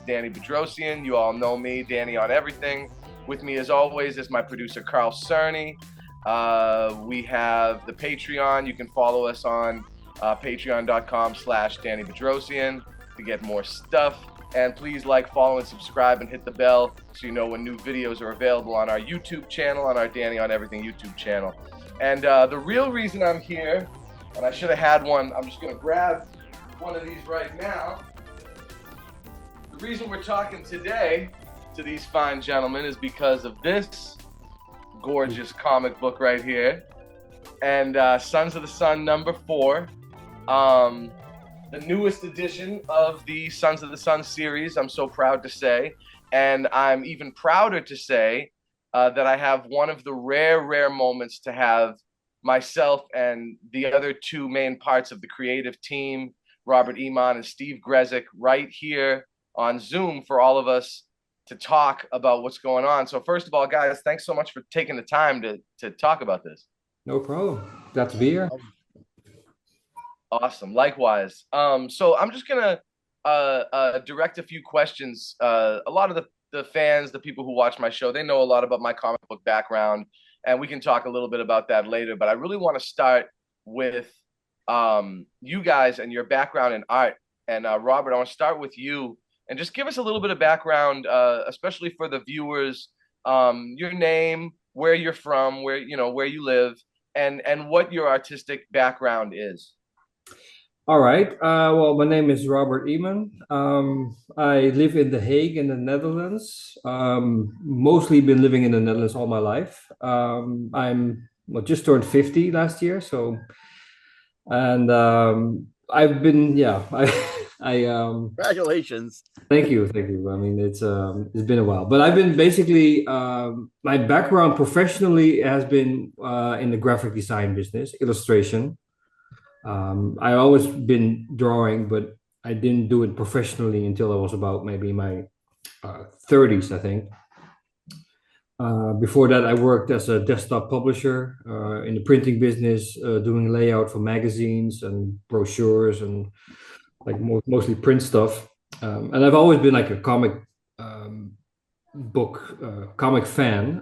Danny Bedrosian. You all know me, Danny on everything. With me, as always, is my producer, Carl Cerny. We have the Patreon. You can follow us on patreon.com/Danny Bedrosian to get more stuff. And please like, follow, and subscribe, and hit the bell so you know when new videos are available on our YouTube channel, on our Danny on Everything YouTube channel. And the real reason I'm here, and I should have had one, I'm just going to grab one of these right now. The reason we're talking today to these fine gentlemen is because of this gorgeous comic book right here, and Sons of the Sun #4, the newest edition of the Sons of the Sun series. I'm so proud to say, and I'm even prouder to say that I have one of the rare moments to have myself and the other two main parts of the creative team, Robert Iman and Steve Grezik, right here on Zoom for all of us to talk about what's going on. So first of all, guys, thanks so much for taking the time to talk about this. No problem. Glad to be here. Awesome. Likewise. So I'm just gonna direct a few questions. A lot of the fans, the people who watch my show, they know a lot about my comic book background, and we can talk a little bit about that later. But I really want to start with you guys and your background in art. And Robert, I want to start with you. And just give us a little bit of background, especially for the viewers, your name, where you're from, where you live, and what your artistic background is. All right. Well, my name is Robert Iman. I live in The Hague in the Netherlands. Mostly been living in the Netherlands all my life. I'm just turned 50 last year, and I've been Congratulations. Thank you. I mean, it's been a while, but I've been basically my background professionally has been in the graphic design business, illustration. I always been drawing, but I didn't do it professionally until I was about maybe my 30s, I think. Before that, I worked as a desktop publisher in the printing business, doing layout for magazines and brochures and like mostly print stuff. And I've always been like a comic comic fan,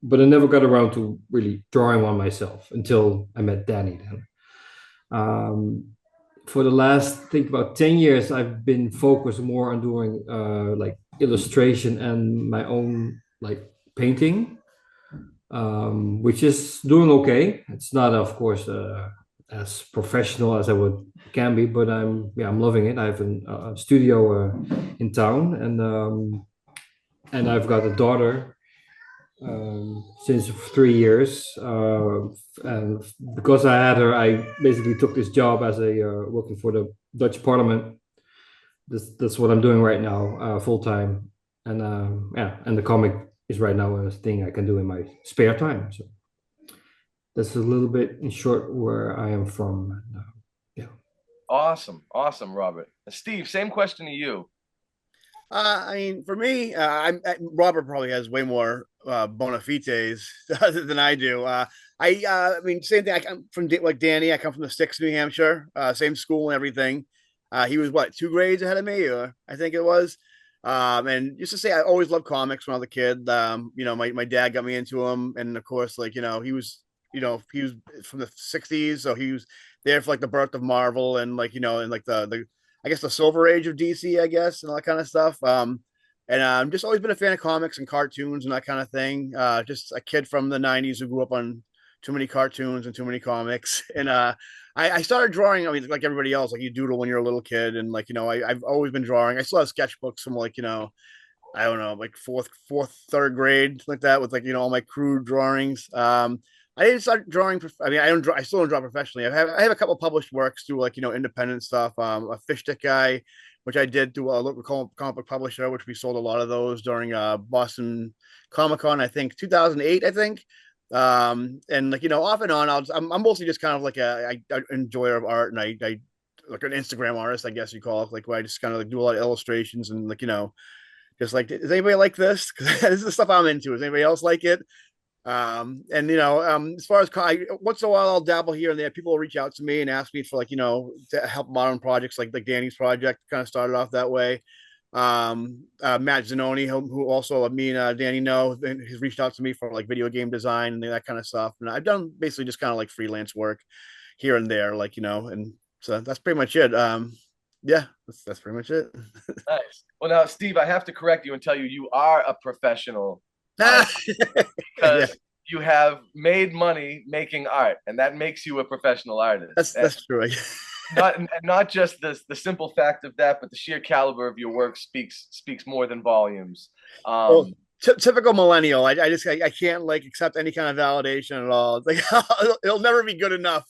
but I never got around to really drawing one myself until I met Danny then. For the last, I think about 10 years, I've been focused more on doing like illustration and my own like painting, which is doing okay. It's not, of course, as professional as I can be, but I'm loving it. I have a studio in town, and I've got a daughter since 3 years, and because I had her, I basically took this job as a working for the Dutch Parliament. That's what I'm doing right now, full time, and and the comic is right now a thing I can do in my spare time. So that's a little bit in short where I am from. Awesome, Robert. Steve, same question to you. I mean, for me, Robert probably has way more bona fides than I do. I mean, same thing. I'm from like Danny. I come from the sticks, New Hampshire. Same school and everything. He was 2 grades ahead of me, or I think it was. And just to say, I always loved comics when I was a kid. My dad got me into them, and of course, like he was from the '60s, so he was there for like the birth of Marvel and like and like the I guess the silver age of DC, I guess, and all that kind of stuff. And I'm just always been a fan of comics and cartoons and that kind of thing. Just a kid from the '90s who grew up on too many cartoons and too many comics. And I started drawing. I mean, like everybody else, like you doodle when you're a little kid, and like I've always been drawing. I still have sketchbooks from like I don't know, like fourth, third grade, like that, with like all my crude drawings. I didn't start drawing. I mean, I still don't draw professionally. I have a couple published works through like independent stuff. A fish stick guy, which I did through a local comic book publisher, which we sold a lot of those during Boston Comic Con, I think 2008, I think. And like off and on, I'm mostly just kind of like a enjoyer of art, and I like an Instagram artist, I guess you call it, like where I just kind of like do a lot of illustrations and like just like, does anybody like this? Because this is the stuff I'm into. Does anybody else like it? And as far as once in a while I'll dabble here and there. People will reach out to me and ask me for like to help modern projects like Danny's project kind of started off that way. Matt Zanoni, who also me and Danny know, he's reached out to me for like video game design and that kind of stuff. And I've done basically just kind of like freelance work here and there, and so that's pretty much it. Yeah, that's pretty much it. Nice. Well, now, Steve, I have to correct you and tell you you are a professional artist because you have made money making art, and that makes you a professional artist. That's true. Not just the simple fact of that, but the sheer caliber of your work speaks more than volumes. Well, typical millennial. I can't like accept any kind of validation at all. It's like it'll never be good enough.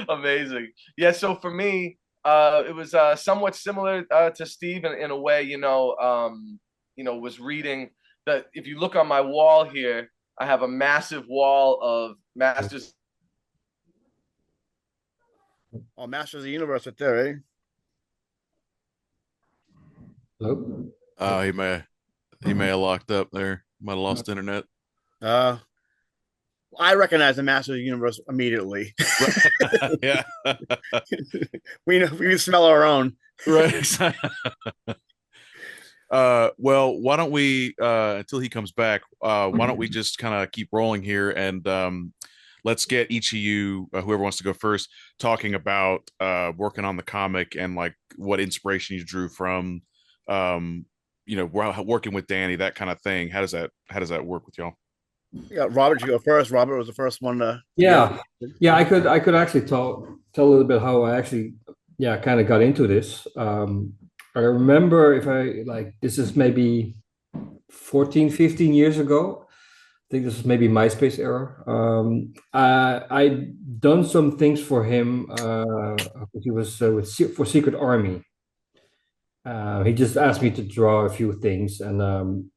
Amazing. Yeah. So for me, it was somewhat similar to Steve in a way. Was reading that. If you look on my wall here, I have a massive wall of Masters. Oh, Masters of the Universe right there, eh? Hello? He may have locked up there. Might have lost internet. I recognize the Masters of the Universe immediately. Yeah. we smell our own. Right. Well, why don't we until he comes back, why don't we just kind of keep rolling here and let's get each of you, whoever wants to go first, talking about working on the comic and like what inspiration you drew from working with Danny, that kind of thing. How does that work with y'all? Yeah, Robert, you go first. Robert was the first one to. Yeah. I could actually tell a little bit how I actually kind of got into this. I remember this is maybe 14, 15 years ago. I think this is maybe MySpace era. I'd done some things for him. He was for Secret Army. He just asked me to draw a few things, and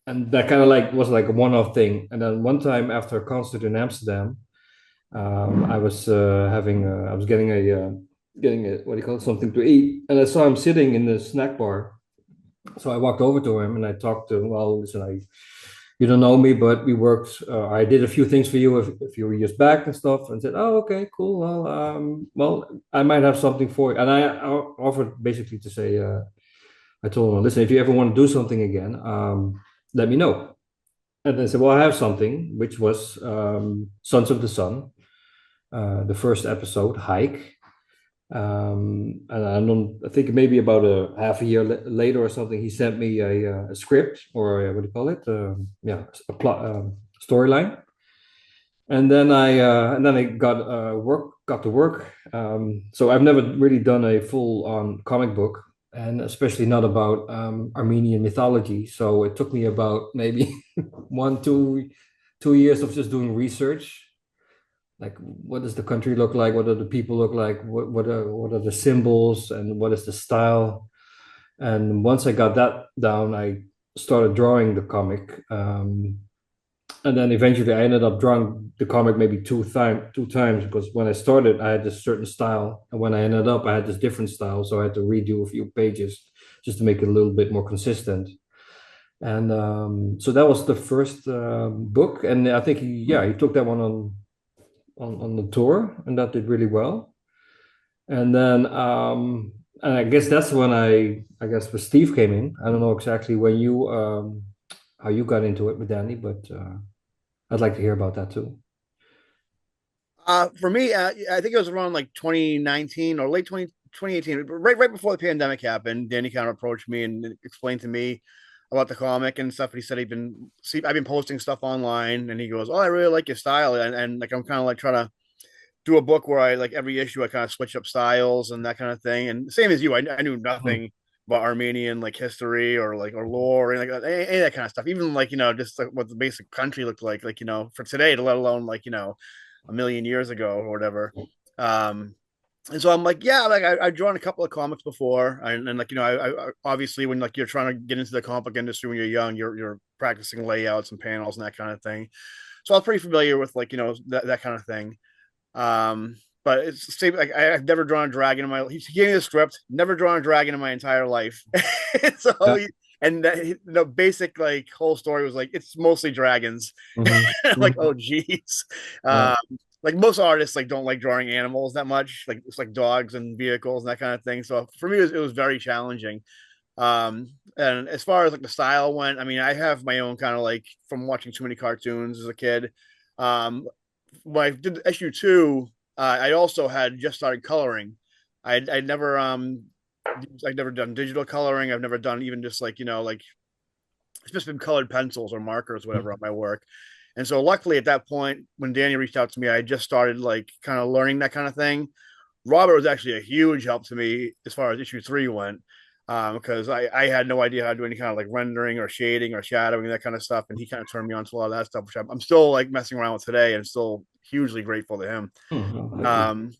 that kind of like was like a one-off thing. And then one time after a concert in Amsterdam, I was getting a what do you call it, something to eat, and I saw him sitting in the snack bar. So I walked over to him and I talked to him. Well, listen, you don't know me, but we worked. I did a few things for you a few years back and stuff, and said, "Oh, okay, cool. Well, I might have something for you." And I offered basically to say, I told him, "Listen, if you ever want to do something again, let me know." And they said, "Well, I have something," which was Sons of the Sun, the first episode, Hike. And I think maybe about a half a year later or something, he sent me a script, or what do you call it? A plot, storyline. And then I got to work. So I've never really done a full-on comic book, and especially not about Armenian mythology. So it took me about maybe 2 years of just doing research. Like, what does the country look like? What do the people look like? What are the symbols, and what is the style? And once I got that down, I started drawing the comic. And then eventually I ended up drawing the comic maybe two times, because when I started, I had this certain style. And when I ended up, I had this different style. So I had to redo a few pages just to make it a little bit more consistent. And so that was the first book. And I think he took that one on the tour, and that did really well. And then and I guess that's when I guess when Steve came in. I don't know exactly when you how you got into it with Danny, but I'd like to hear about that too. For me, I think it was around like 2019 or late 2018, right before the pandemic happened. Danny kind of approached me and explained to me about the comic and stuff. He said I've been posting stuff online, and he goes, "Oh, I really like your style," and like I'm kind of like trying to do a book where I like every issue I kind of switch up styles and that kind of thing. And same as you, I knew nothing about Armenian like history or lore or any of that kind of stuff. Even like just like what the basic country looked like for today, let alone like a million years ago or whatever. And so I'm like, yeah, like I've drawn a couple of comics before, and like I obviously when like you're trying to get into the comic book industry when you're young, you're practicing layouts and panels and that kind of thing. So I was pretty familiar with like that kind of thing. But it's the same. Like I've never drawn a dragon in my. He gave me the script. Never drawn a dragon in my entire life. So And the basic like whole story was like it's mostly dragons. Mhm. Like, Mhm. oh geez. Yeah. Like most artists like don't like drawing animals that much. Like it's like dogs and vehicles and that kind of thing. So for me, it was very challenging. And as far as like the style went, I mean, I have my own kind of like from watching too many cartoons as a kid. Um, when I did issue 2, I also had just started coloring. I'd never I've never done digital coloring. I've never done even just like like it's just been colored pencils or markers, whatever, on my work. And so luckily at that point, when Danny reached out to me, I just started like kind of learning that kind of thing. Robert was actually a huge help to me as far as issue 3 went. Because I had no idea how to do any kind of like rendering or shading or shadowing, that kind of stuff. And he kind of turned me on to a lot of that stuff, which I'm still like messing around with today and still hugely grateful to him. Mhm. Happy. Um,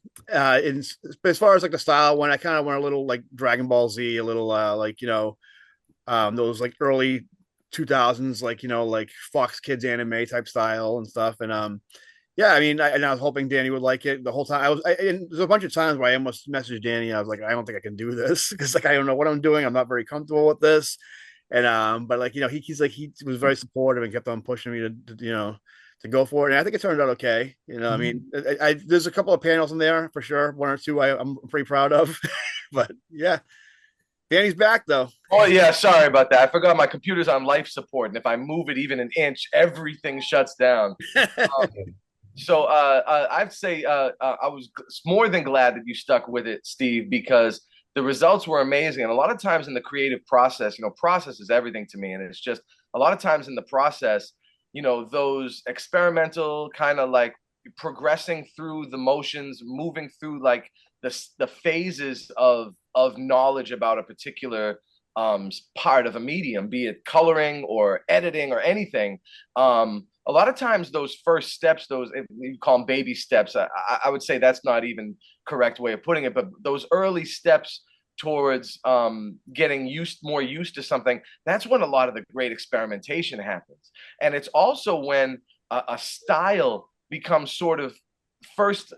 in, as far as like the style, when I kind of went a little like Dragon Ball Z, a little like those like early 2000s, like like Fox Kids anime type style and stuff. And yeah, I mean, I was hoping Danny would like it the whole time. And there's a bunch of times where I almost messaged Danny. I was like, I don't think I can do this because like I don't know what I'm doing. I'm not very comfortable with this. And but like he's like he was very supportive and kept on pushing me to to go for it. And I think it turned out okay. I mean, there's a couple of panels in there for sure. 1 or 2 I'm pretty proud of. But yeah, Danny's back though. Oh yeah, sorry about that. I forgot my computer's on life support, and if I move it even an inch, everything shuts down. Um, so I'd say I was more than glad that you stuck with it, Steve, because the results were amazing. And a lot of times in the creative process, process is everything to me, and it's just a lot of times in the process, those experimental kind of like progressing through the motions, moving through like the phases of knowledge about a particular part of a medium, be it coloring or editing or anything. A lot of times those first steps, those you call them baby steps, I would say that's not even correct way of putting it, but those early steps towards getting more used to something, that's when a lot of the great experimentation happens. And it's also when a style becomes sort of first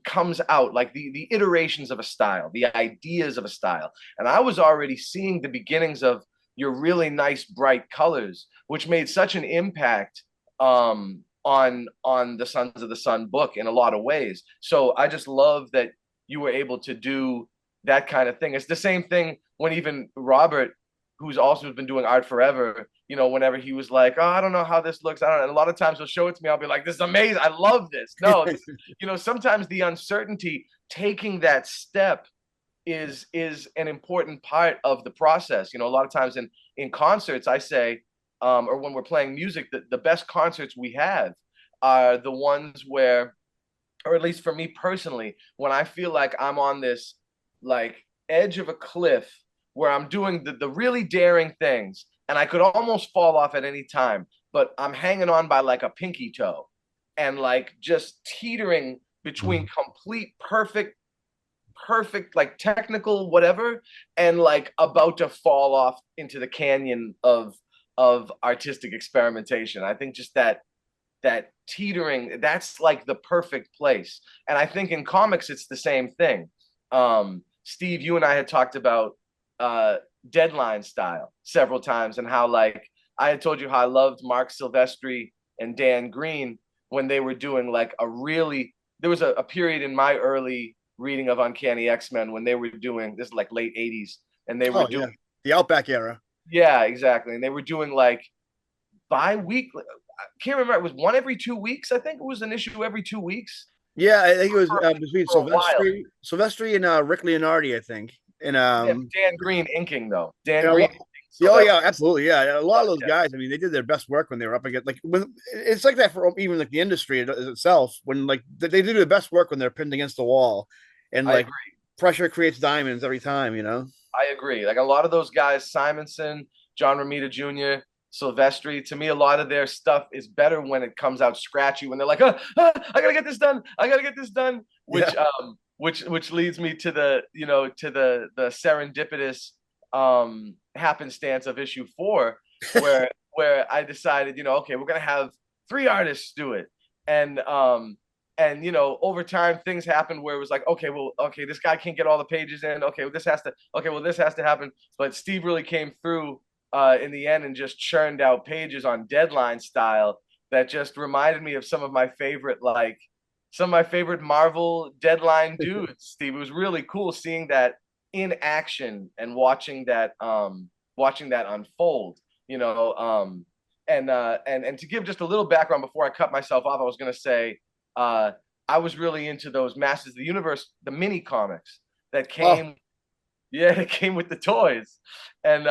comes out, like the iterations of a style, the ideas of a style. And I was already seeing the beginnings of your really nice bright colors, which made such an impact on the Sons of the Sun book in a lot of ways. So I just love that you were able to do that kind of thing. It's the same thing when even Robert, who's also been doing art forever, whenever he was like, oh, I don't know how this looks. I don't know. And a lot of times he'll show it to me. I'll be like, this is amazing. I love this. No, sometimes the uncertainty, taking that step is an important part of the process. A lot of times in concerts, I say, or when we're playing music, the best concerts we have are the ones where, or at least for me personally, when I feel like I'm on this like edge of a cliff where I'm doing the really daring things and I could almost fall off at any time, but I'm hanging on by like a pinky toe and like just teetering between complete perfect like technical whatever and like about to fall off into the canyon of artistic experimentation. I think just that teetering, that's like the perfect place. And I think in comics it's the same thing. Steve, you and I had talked about Deadline style several times, and how like I had told you how I loved Mark Silvestri and Dan Green when they were doing like there was a period in my early reading of Uncanny X-Men when they were doing this, like late 80s, and they were doing the Outback era. Yeah, exactly. And they were doing like bi-weekly. I can't remember. It was one every 2 weeks. I think it was an issue every 2 weeks Yeah, I think it was between for a while. Silvestri and Rick Leonardi, I think. And Yeah, Dan Green inking though. Dan and Green. oh yeah, absolutely. Yeah, a lot of those Yeah, guys. I mean, they did their best work when they were up against when it's like that for even like the industry itself. When like they do their best work when they're pinned against the wall, and I like agree. pressure creates diamonds every time. I agree. Like a lot of those guys, Simonson, John Romita Jr., Silvestri, to me, a lot of their stuff is better when it comes out scratchy, when they're like, I gotta get this done. I gotta get this done. Yeah. Which leads me to the serendipitous happenstance of issue 4, where I decided, okay, we're gonna have 3 artists do it. And over time things happened where it was like, okay, this guy can't get all the pages in. This has to happen. But Steve really came through in the end and just churned out pages on deadline style that just reminded me of some of my favorite Marvel deadline dudes, Steve. It was really cool seeing that in action and watching that unfold, you know. And to give just a little background before I cut myself off, I was gonna say I was really into those Masters of the Universe, the mini comics that came, yeah, it came with the toys. And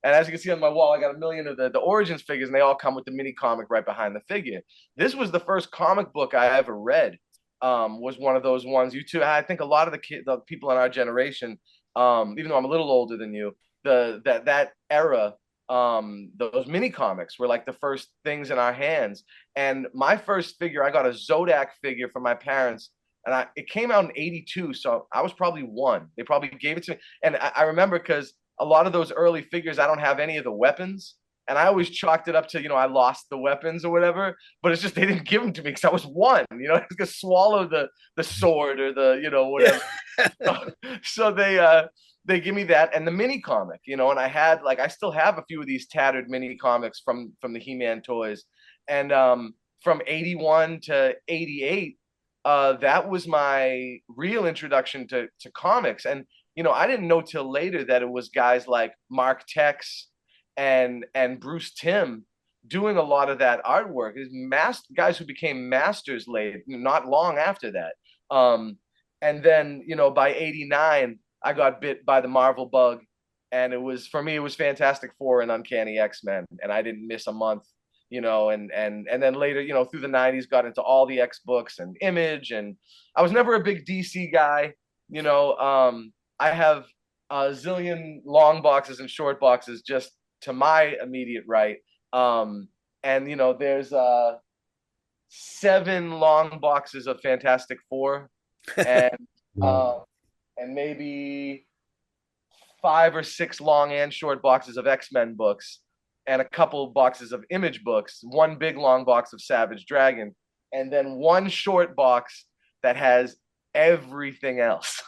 as you can see on my wall, I got a million of the Origins figures, and they all come with the mini comic right behind the figure. This was the first comic book I ever read. Was one of those ones. You too. I think a lot of the people in our generation, even though I'm a little older than you, that era, those mini comics were like the first things in our hands. And my first figure, I got a Zodak figure from my parents, and it came out in '82, so I was probably one. They probably gave it to me, and I remember because a lot of those early figures, I don't have any of the weapons. And I always chalked it up to, I lost the weapons or whatever, but it's just they didn't give them to me because I was one. I was gonna swallow the sword or whatever. So they give me that and the mini comic, and I still have a few of these tattered mini comics from the He-Man toys. And from '81 to '88, that was my real introduction to comics. And I didn't know till later that it was guys like Mark Tex and Bruce Timm doing a lot of that artwork. It's guys who became masters late, not long after that. And then, by '89, I got bit by the Marvel bug, and for me, it was Fantastic Four and Uncanny X-Men, and I didn't miss a month. And then later, through the '90s, got into all the X books and Image, and I was never a big DC guy. I have a zillion long boxes and short boxes just to my immediate right. And there's 7 long boxes of Fantastic Four, and and maybe 5 or 6 long and short boxes of X-Men books, and a couple boxes of Image books, 1 big long box of Savage Dragon, and then 1 short box that has everything else.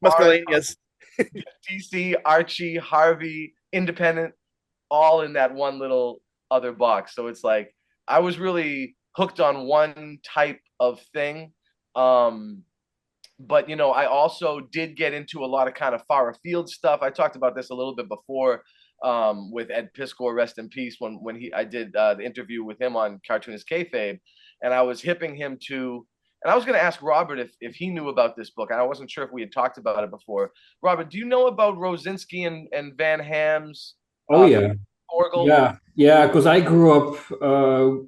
Musculaneous. DC, Archie, Harvey, Independent, all in that one little other box. So it's like I was really hooked on one type of thing. But I also did get into a lot of kind of far afield stuff. I talked about this a little bit before with Ed Piskor, rest in peace, when I did the interview with him on Cartoonist Kayfabe, and I was hipping him to. And I was going to ask Robert if he knew about this book, and I wasn't sure if we had talked about it before. Robert, do you know about Rosinski and Van Ham's? Oh yeah, Orgel? yeah. Because I grew up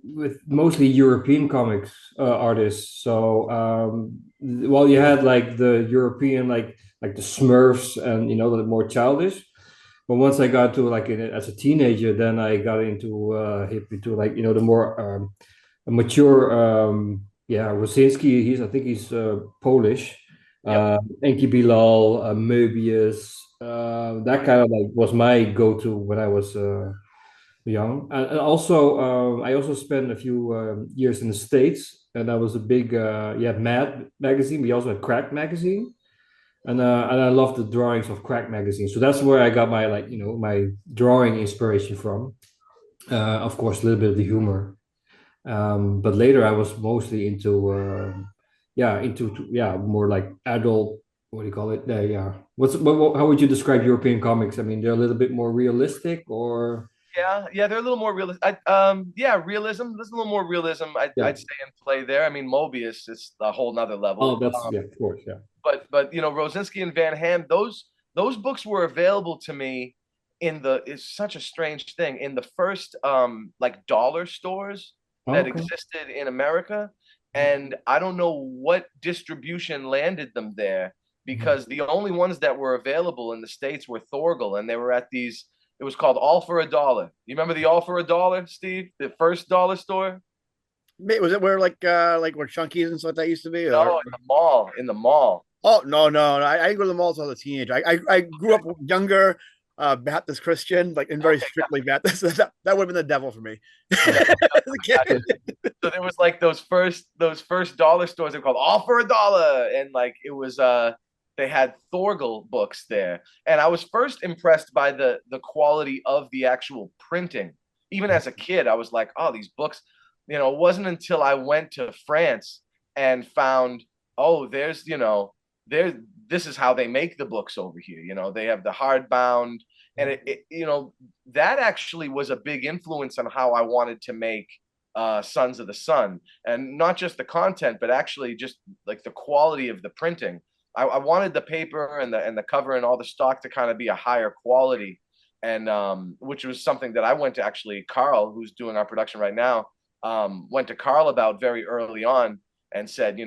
with mostly European comics artists. So while you had like the European, like the Smurfs, and the more childish. But once I got to as a teenager, then I got into hip into the more mature. Yeah, Rosinski. I think he's Polish. Yep. Enki Bilal, Möbius. That kind of was my go-to when I was young. And also, I also spent a few years in the States, and I was a big Mad magazine. We also had Crack magazine, and I loved the drawings of Crack magazine. So that's where I got my my drawing inspiration from. Of course, a little bit of the humor. But later I was mostly into more like adult, what do you call it? How would you describe European comics? I mean, they're a little bit more realistic, or Yeah, they're a little more realistic. Realism. There's a little more realism. Yeah. I'd say in play there. I mean, Mobius is a whole nother level. Oh, that's of course, yeah. But Rosinski and Van Ham, those books were available to me it's such a strange thing, in the first like dollar stores that Okay. existed in America. And I don't know what distribution landed them there, because the only ones that were available in the States were Thorgal, and they were at these, it was called All for a Dollar. You remember the All for a Dollar, Steve? The first dollar store? Was it where like where Chunkies and stuff like that used to be? No, in the mall. In the mall. Oh no. I didn't go to the malls as a teenager. I grew up younger, Baptist Christian, and very strictly Baptist. That would have been the devil for me. So there was like those first dollar stores. They're called All for a Dollar, and it was they had Thorgal books there, and I was first impressed by the quality of the actual printing. Even as a kid, I was like, oh, these books. It wasn't until I went to France and found, oh, there's, there, this is how they make the books over here. They have the hardbound, and that actually was a big influence on how I wanted to make Sons of the Sun, and not just the content, but actually just like the quality of the printing. I wanted the paper and the cover and all the stock to kind of be a higher quality, and which was something that I went to actually Carl, who's doing our production right now, went to Carl about very early on and said,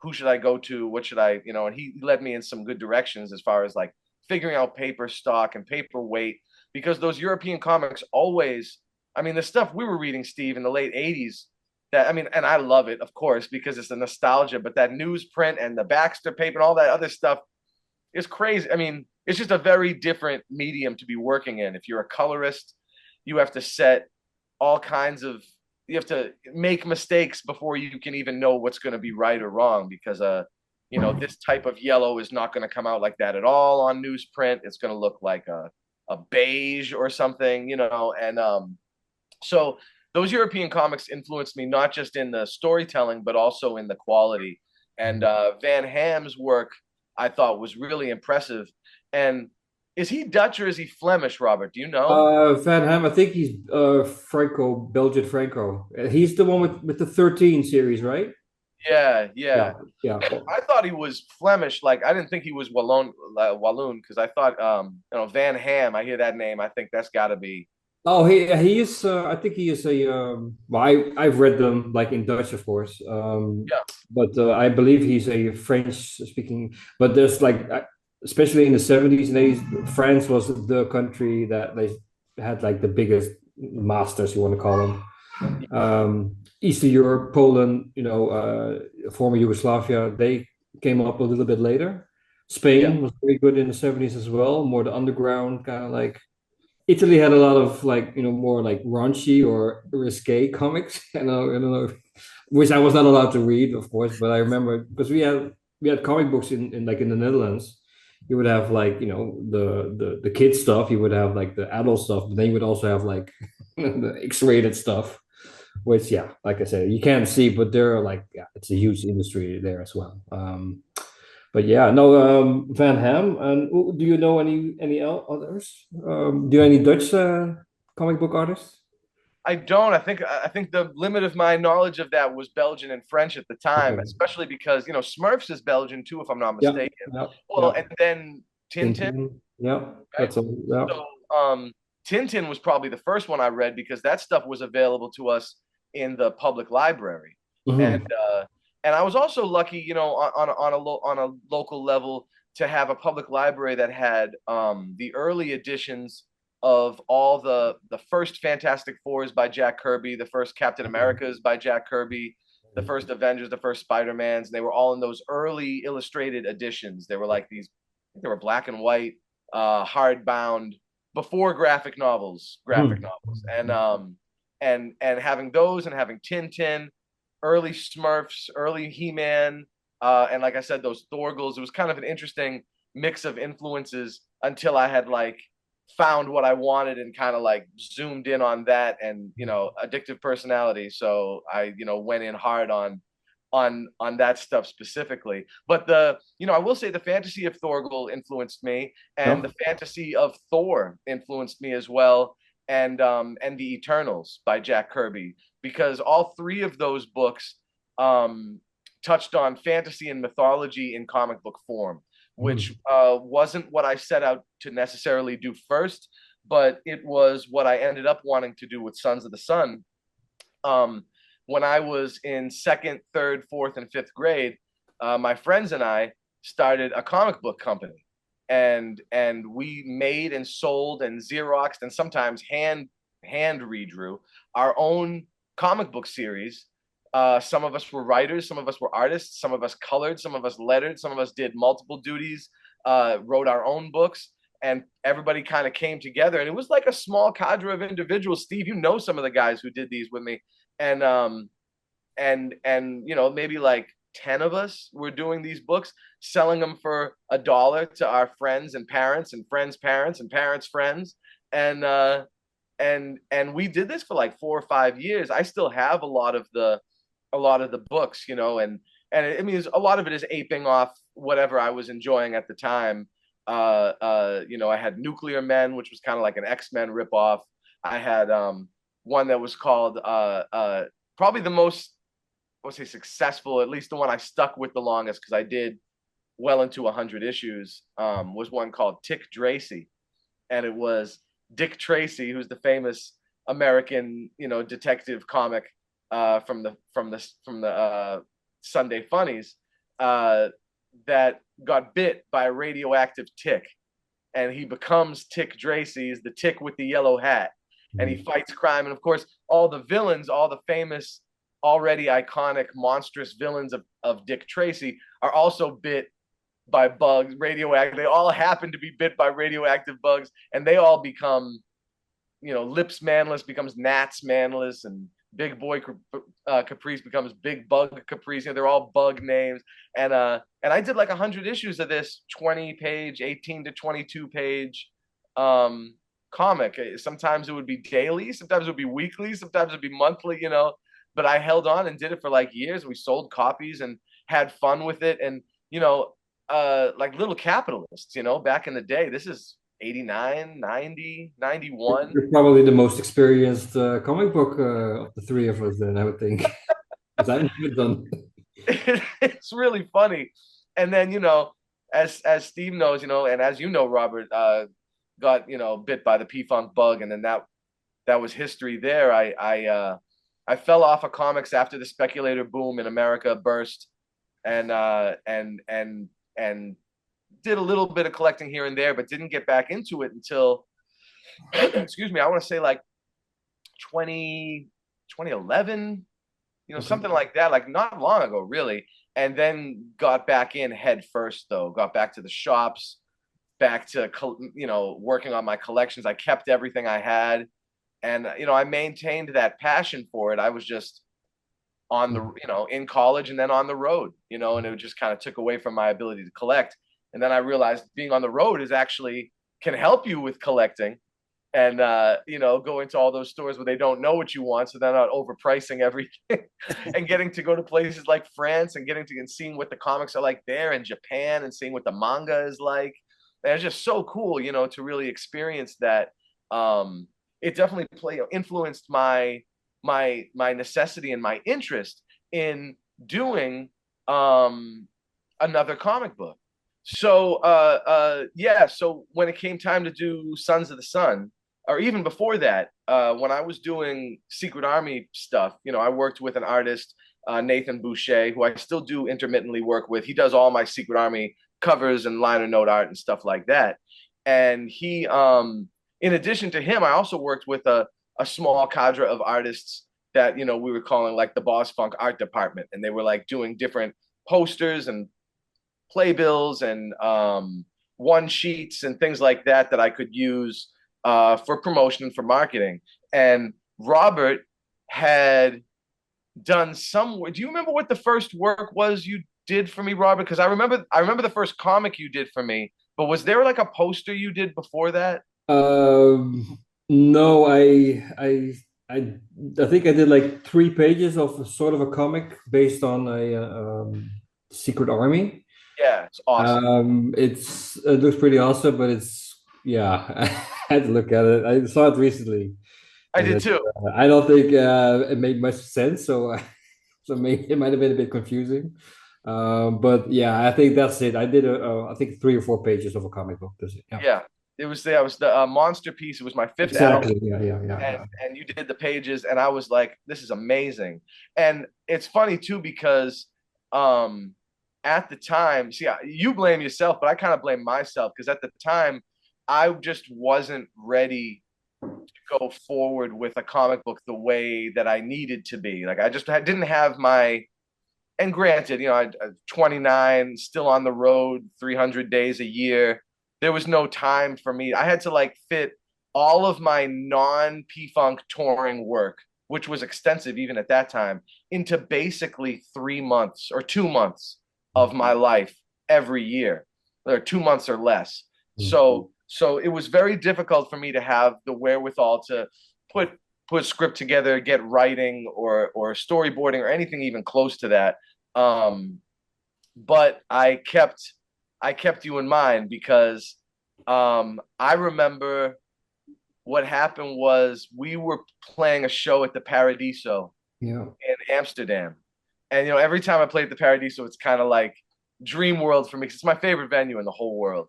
who should I go to? What should I, and he led me in some good directions as far as like figuring out paper stock and paper weight, because those European comics always, I mean, the stuff we were reading, Steve, in the late 80s, that, I mean, and I love it, of course, because it's the nostalgia, but that newsprint and the Baxter paper and all that other stuff is crazy. I mean, it's just a very different medium to be working in. If you're a colorist, you have to set all kinds of, you have to make mistakes before you can even know what's going to be right or wrong, because this type of yellow is not going to come out like that at all on newsprint. It's going to look like a beige or something, and so those European comics influenced me not just in the storytelling but also in the quality. And Van Ham's work I thought was really impressive. And is he Dutch or is he Flemish, Robert? Do you know? Van Ham, I think he's Franco, Belgian Franco. He's the one with the 13 series, right? Yeah, Yeah, yeah. yeah. I thought he was Flemish. Like I didn't think he was Walloon, because I thought Van Ham. I hear that name. I think that's got to be. Oh, he is. I think he is a. Well, I've read them like in Dutch, of course. Yeah, But I believe he's a French speaking. But there's like, especially in the 70s and 80s, France was the country that they had like the biggest masters, you want to call them. Eastern Europe, Poland, former Yugoslavia, they came up a little bit later. yeah, Spain was very good in the 70s as well, more the underground kind of like. Italy had a lot of like, more like raunchy or risque comics. I don't know, which I was not allowed to read, of course, but I remember because we had comic books in like in the Netherlands. You would have like, the kid stuff, you would have like the adult stuff, but then you would also have like the X-rated stuff, which yeah, like I said, you can't see, but there are like, yeah, it's a huge industry there as well. But yeah, no, Van Ham. And do you know any others? Do you know any Dutch comic book artists? I don't. I think the limit of my knowledge of that was Belgian and French at the time, Okay. especially because Smurfs is Belgian too, if I'm not Yeah, mistaken. yeah, Well, yeah. and then Tintin, Tintin. Yeah, right? that's a yeah. So Tintin was probably the first one I read because that stuff was available to us in the public library, and Mhm. I was also lucky, on a local level to have a public library that had the early editions of all the first Fantastic Fours by Jack Kirby, the first Captain Americas by Jack Kirby, the first Avengers, the first Spider-Mans, and they were all in those early illustrated editions. They were like these, I think they were black and white, hardbound, before graphic Mhm. novels, and having those and having Tintin, early Smurfs, early He-Man, and like I said, those Thorgals. It was kind of an interesting mix of influences until I had like found what I wanted and kind of like zoomed in on that, and addictive personality. So I went in hard on that stuff specifically. But I will say the fantasy of Thorgal influenced me, and Yeah. the fantasy of Thor influenced me as well, and the Eternals by Jack Kirby, because all three of those books um touched on fantasy and mythology in comic book form, which Mhm. wasn't what I set out to necessarily do first, but it was what I ended up wanting to do with Sons of the Sun. um, when I was in second, third, fourth, and fifth grade, my friends and I started a comic book company, and we made and sold and Xeroxed and sometimes hand redrew our own comic book series. Some of us were writers, some of us were artists, some of us colored, some of us lettered, some of us did multiple duties, wrote our own books, and everybody kind of came together. And it was like a small cadre of individuals. Steve, some of the guys who did these with me, and maybe like 10 of us were doing these books, selling them for $1 to our friends and parents and friends' parents and parents' friends. And and we did this for like 4 or 5 years. I still have a lot of the books, you know, and I mean, a lot of it is aping off whatever I was enjoying at the time. You know, I had Nuclear Men, which was kind of like an X-Men ripoff. I had one that was called probably the most, I would say, successful, at least the one I stuck with the longest because I did well into 100 issues. Was one called Tick Tracy, and it was Dick Tracy, who's the famous American, you know, detective comic from the Sunday Funnies, that got bit by a radioactive tick, and he becomes Tick Tracy, is the tick with the yellow hat, and he fights crime. And of course, all the villains, all the famous, already iconic, monstrous villains of Dick Tracy are also bit by bugs, radioactive. They all happen to be bit by radioactive bugs, and they all become, you know, Lips Manless becomes Nats Manless, and Big Boy Caprice becomes Big Bug Caprice. You know, they're all bug names. And I did like 100 issues of this 20-page, 18 to 22-page comic. Sometimes it would be daily, sometimes it would be weekly, sometimes it would be monthly, you know. But I held on and did it for like years. We sold copies and had fun with it. And, you know, like little capitalists, you know, back in the day. This is 89, 90, 91. You're probably the most experienced comic book of the three of us, then I would think. 'Cause I never done. It's really funny. And then, you know, as Steve knows, you know, and as you know, Robert, got, you know, bit by the P-Funk bug, and then that was history there. I fell off of comics after the speculator boom in America burst, and did a little bit of collecting here and there, but didn't get back into it until excuse me, I want to say like 2011, you know, something like that, like not long ago, really. And then got back in head first, though. Got back to the shops, back to, you know, working on my collections. I kept everything I had, and, you know, I maintained that passion for it. I was just on the, you know, in college and then on the road, you know, and it just kind of took away from my ability to collect. And then I realized being on the road is actually can help you with collecting, and you know, going to all those stores where they don't know what you want, so they're not overpricing everything, and getting to go to places like France and getting to and seeing what the comics are like there, in Japan, and seeing what the manga is like. And it's just so cool, you know, to really experience that. It definitely influenced my necessity and my interest in doing another comic book. So yeah, so when it came time to do Sons of the Sun, or even before that, when I was doing Secret Army stuff, you know, I worked with an artist, Nathan Boucher, who I still do intermittently work with. He does all my Secret Army covers and liner note art and stuff like that. And he, in addition to him, I also worked with a small cadre of artists that, you know, we were calling like the Boss Funk art department, and they were like doing different posters and playbills and one sheets and things like that that I could use for promotion and for marketing. And Robert had done some. Do you remember what the first work was you did for me, Robert? Because I remember the first comic you did for me. But was there like a poster you did before that? No, I think I did like 3 pages of sort of a comic based on a Secret Army. Yeah, it's awesome. It looks pretty awesome, but it's, yeah, I had to look at it. I saw it recently. I did too. I don't think it made much sense, so so maybe it might have been a bit confusing. But yeah, I think that's it. I did I think 3 or 4 pages of a comic book. That's it. Yeah. Yeah, it was the monster piece. It was my fifth Exactly. album. Yeah. And you did the pages, and I was like, this is amazing. And it's funny too, because at the time, see, you blame yourself, but I kind of blame myself, because at the time I just wasn't ready to go forward with a comic book the way that I needed to be. Like, I just didn't have my, and granted, you know, I'm 29, still on the road 300 days a year. There was no time for me. I had to like fit all of my non P-Funk touring work which was extensive even at that time, into basically 3 months or 2 months of my life every year, or 2 months or less. So it was very difficult for me to have the wherewithal to put script together, get writing or storyboarding or anything even close to that. But I kept you in mind because I remember what happened was we were playing a show at the Paradiso Yeah. in Amsterdam. And every time I play at the Paradiso, it's kind of like dream world for me. 'Cause it's my favorite venue in the whole world.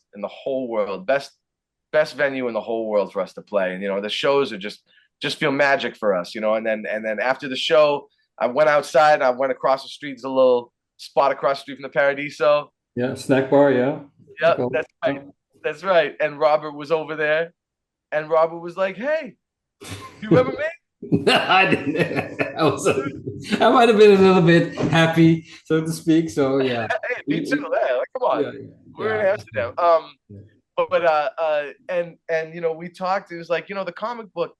Best venue in the whole world for us to play. And the shows are just feel magic for us. And then after the show, I went outside and I went across the street. There's a little spot across the street from the Paradiso. Yeah, snack bar, yeah. Yep, that's right. That's right. And Robert was over there, and Robert was like, "Hey, you remember me?" I didn't. I might have been a little bit happy, so to speak. So yeah. Hey, me too. Yeah, like, come on, Yeah, we're in Amsterdam. Yeah. But we talked. It was like, the comic book,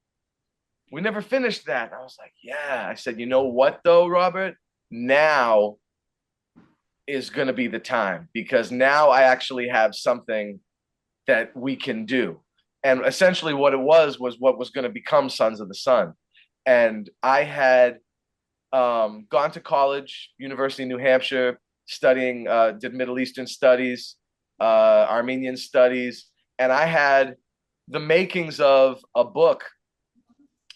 we never finished that. And I was like, yeah. I said, you know what though, Robert? Now is going to be the time, because now I actually have something that we can do. And essentially what it was what was going to become Sons of the Sun. And I had gone to college, University of New Hampshire, studying, did Middle Eastern studies, Armenian studies. And I had the makings of a book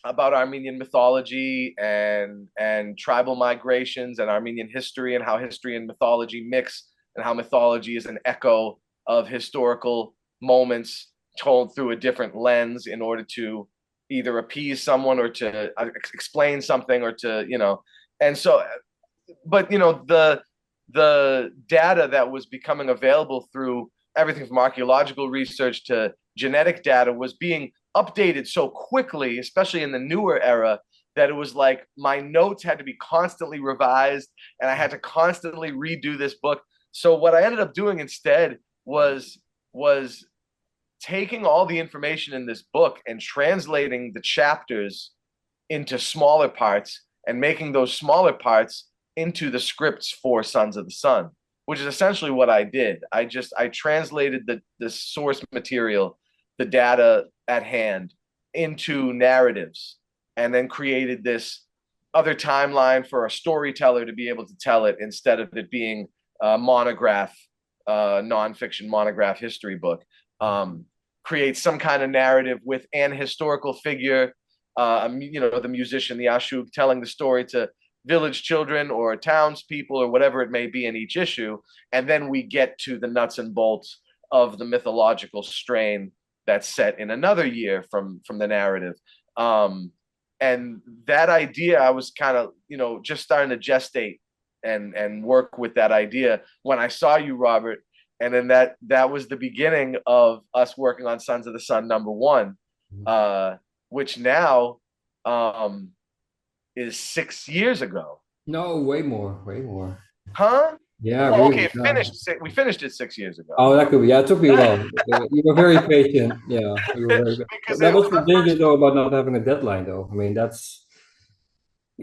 about Armenian mythology and tribal migrations and Armenian history, and how history and mythology mix, and how mythology is an echo of historical moments told through a different lens in order to either appease someone or to explain something, or to, and so, but the data that was becoming available through everything from archaeological research to genetic data was being updated so quickly, especially in the newer era, that it was like my notes had to be constantly revised and I had to constantly redo this book. So what I ended up doing instead was taking all the information in this book and translating the chapters into smaller parts and making those smaller parts into the scripts for Sons of the Sun, which is essentially what I did. I translated the source material, the data at hand, into narratives, and then created this other timeline for a storyteller to be able to tell it, instead of it being a monograph, nonfiction monograph history book. Create some kind of narrative with an historical figure, the musician, the Ashug, telling the story to village children or townspeople or whatever it may be in each issue. And then we get to the nuts and bolts of the mythological strain that's set in another year from the narrative. And that idea, I was kind of, just starting to gestate and work with that idea when I saw you, Robert. And then that was the beginning of us working on Sons of the Sun #1, which now is 6 years ago. No, way more. Huh? Yeah, Oh, really. okay, we finished it 6 years ago. Oh, that could be. Yeah, it took me a while. You were very patient. Yeah, you were very. Because That was the danger, though, about not having a deadline, though. I mean,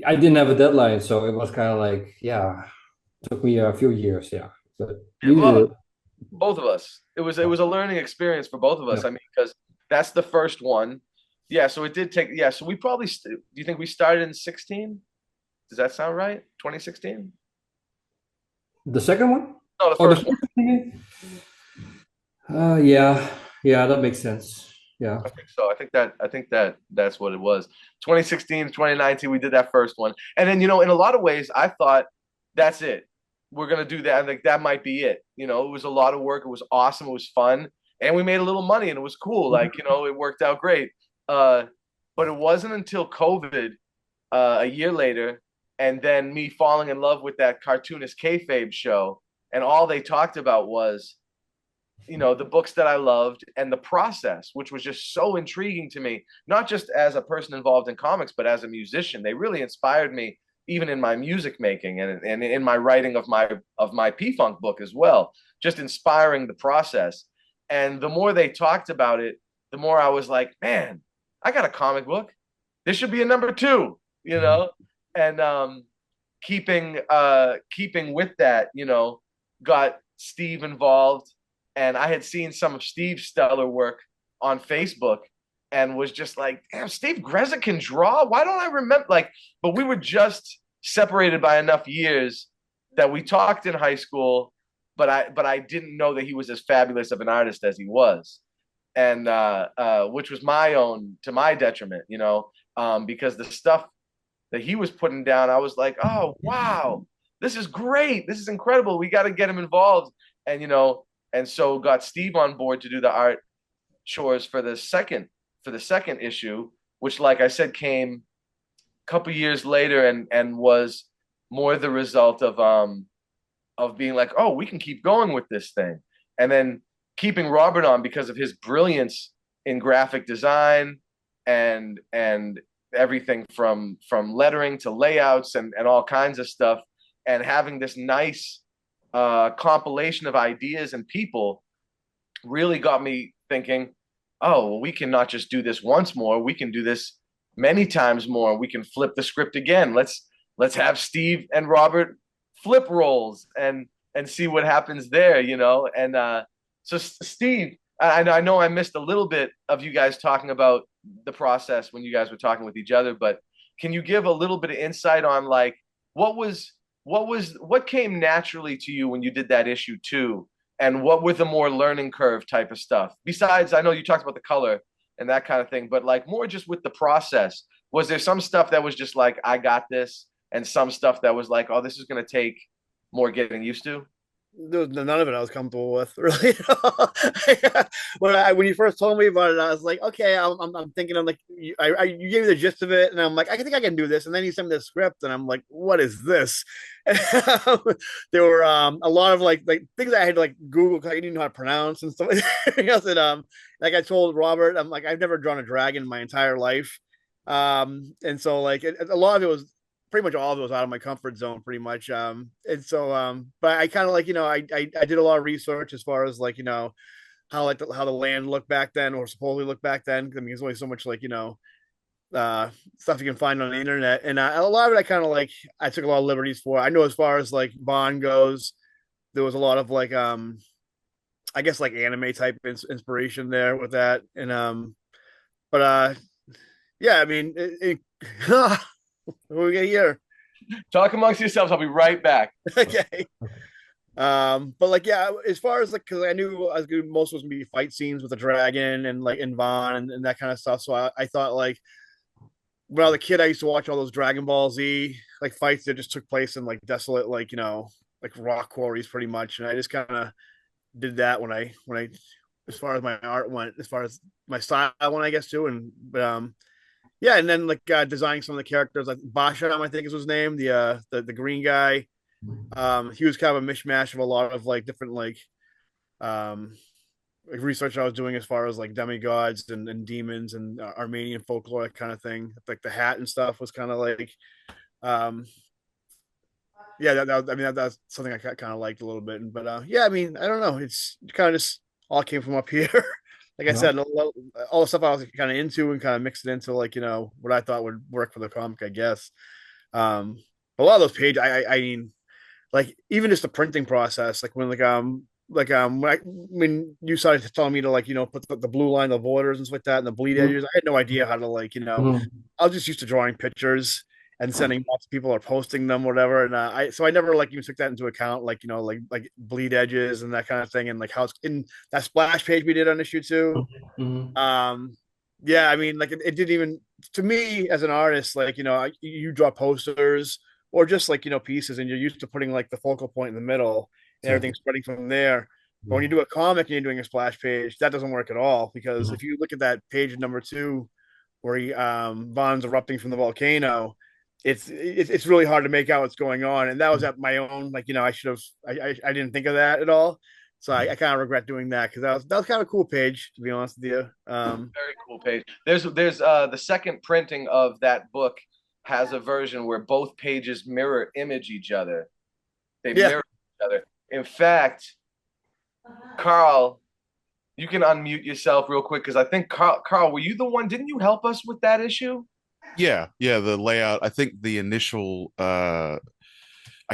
I didn't have a deadline, so it was kind of like, yeah, it took me a few years. Yeah, but both of us. It was a learning experience for both of us. Yeah. I mean, because that's the first one. Yeah, so it did take. Yeah, so we probably. Do you think we started in 16? Does that sound right? 2016? The second one? No, the Oh, the first one. first one? Yeah, that makes sense. Yeah. I think so. I think that's what it was. 2016, 2019, we did that first one. And then, in a lot of ways, I thought that's it. We're gonna do that. Like that might be it. It was a lot of work. It was awesome. It was fun. And we made a little money and it was cool. Like, it worked out great. But it wasn't until COVID, a year later, and then me falling in love with that cartoonist kayfabe show, and all they talked about was, the books that I loved and the process, which was just so intriguing to me, not just as a person involved in comics, but as a musician. They really inspired me, even in my music making and in my writing of my P-Funk book as well, just inspiring the process. And the more they talked about it, the more I was like, man, I got a comic book. This should be a #2. you know, and keeping with that, got Steve involved, and I had seen some of Steve's stellar work on Facebook, and was just like, damn, Steve Greza can draw. Why don't I remember? Like, but we were just separated by enough years that we talked in high school, but I didn't know that he was as fabulous of an artist as he was, and which was to my detriment, because the stuff that he was putting down, I was like, oh wow, this is great, this is incredible. We got to get him involved, and so got Steve on board to do the art chores for the second issue, which, like I said, came a couple years later, and was more the result of being like, oh, we can keep going with this thing, and then keeping Robert on because of his brilliance in graphic design and everything from lettering to layouts and all kinds of stuff, and having this nice compilation of ideas and people really got me thinking, oh, well, we can not just do this once more, we can do this many times more. We can flip the script again. Let's have Steve and Robert flip roles and see what happens there, and so Steve, I know I missed a little bit of you guys talking about the process when you guys were talking with each other, but can you give a little bit of insight on, like, what came naturally to you when you did that issue too, and what were the more learning curve type of stuff? Besides, I know you talked about the color and that kind of thing, but like more just with the process. Was there some stuff that was just like, I got this, and some stuff that was like, oh, this is going to take more getting used to? None of it I was comfortable with, really. When you first told me about it, I was like, okay, I'm thinking, I'm like, you gave me the gist of it, and I'm like, I think I can do this. And then you sent me the script, and I'm like, what is this? There were a lot of like things I had to like Google because I didn't know how to pronounce and stuff like else. And like I told Robert, I'm like, I've never drawn a dragon in my entire life. And so like a lot of it was, pretty much all of it was out of my comfort zone, pretty much. And so but I kind of like, I did a lot of research as far as like, how like how the land looked back then, or supposedly looked back then. I mean, there's only so much like, stuff you can find on the internet, and a lot of it I kind of like, I took a lot of liberties for. I know as far as like Bond goes, there was a lot of like I guess like anime type inspiration there with that. And but yeah, I mean what we get here. Talk amongst yourselves. I'll be right back. Okay. But like, yeah, as far as like, because I knew I was gonna, most was gonna be fight scenes with the dragon and like in Vaughn and that kind of stuff. So I thought like, when I was a kid, I used to watch all those Dragon Ball Z like fights that just took place in like desolate, like, like rock quarries pretty much. And I just kind of did that when I, as far as my art went, as far as my style went, I guess too. And yeah, and then like designing some of the characters, like Basham, I think is his name, the green guy. He was kind of a mishmash of a lot of like different um like research I was doing as far as like demigods and demons and Armenian folklore, that kind of thing. Like the hat and stuff was kind of like, yeah, I mean that's something I kind of liked a little bit. But yeah, I mean, I don't know, it's kind of just all came from up here. Like I said, all the stuff I was kind of into and kind of mixed it into like, what I thought would work for the comic, I guess. But a lot of those pages, I mean, like even just the printing process, like when you started telling me to like, put the blue line, the borders and stuff like that, and the bleed edges, I had no idea how to like, I was just used to drawing pictures and sending lots of people or posting them, whatever. And I never like even took that into account, like, like bleed edges and that kind of thing. And like how it's in that splash page we did on issue 2. Yeah, I mean, like it didn't even, to me as an artist, like, you draw posters or just like, pieces, and you're used to putting like the focal point in the middle and everything spreading from there. But when you do a comic and you're doing a splash page, that doesn't work at all, because if you look at that page number 2 where he Vaughn's erupting from the volcano, it's really hard to make out what's going on. And that was at my own, like, I should have, I didn't think of that at all. So I kind of regret doing that, because that was kind of a cool page, to be honest with you. Very cool page. There's the second printing of that book has a version where both pages mirror image each other. They mirror each other. In fact, Carl, you can unmute yourself real quick, because I think Carl, were you the one? Didn't you help us with that issue? Yeah, the layout. I think the initial I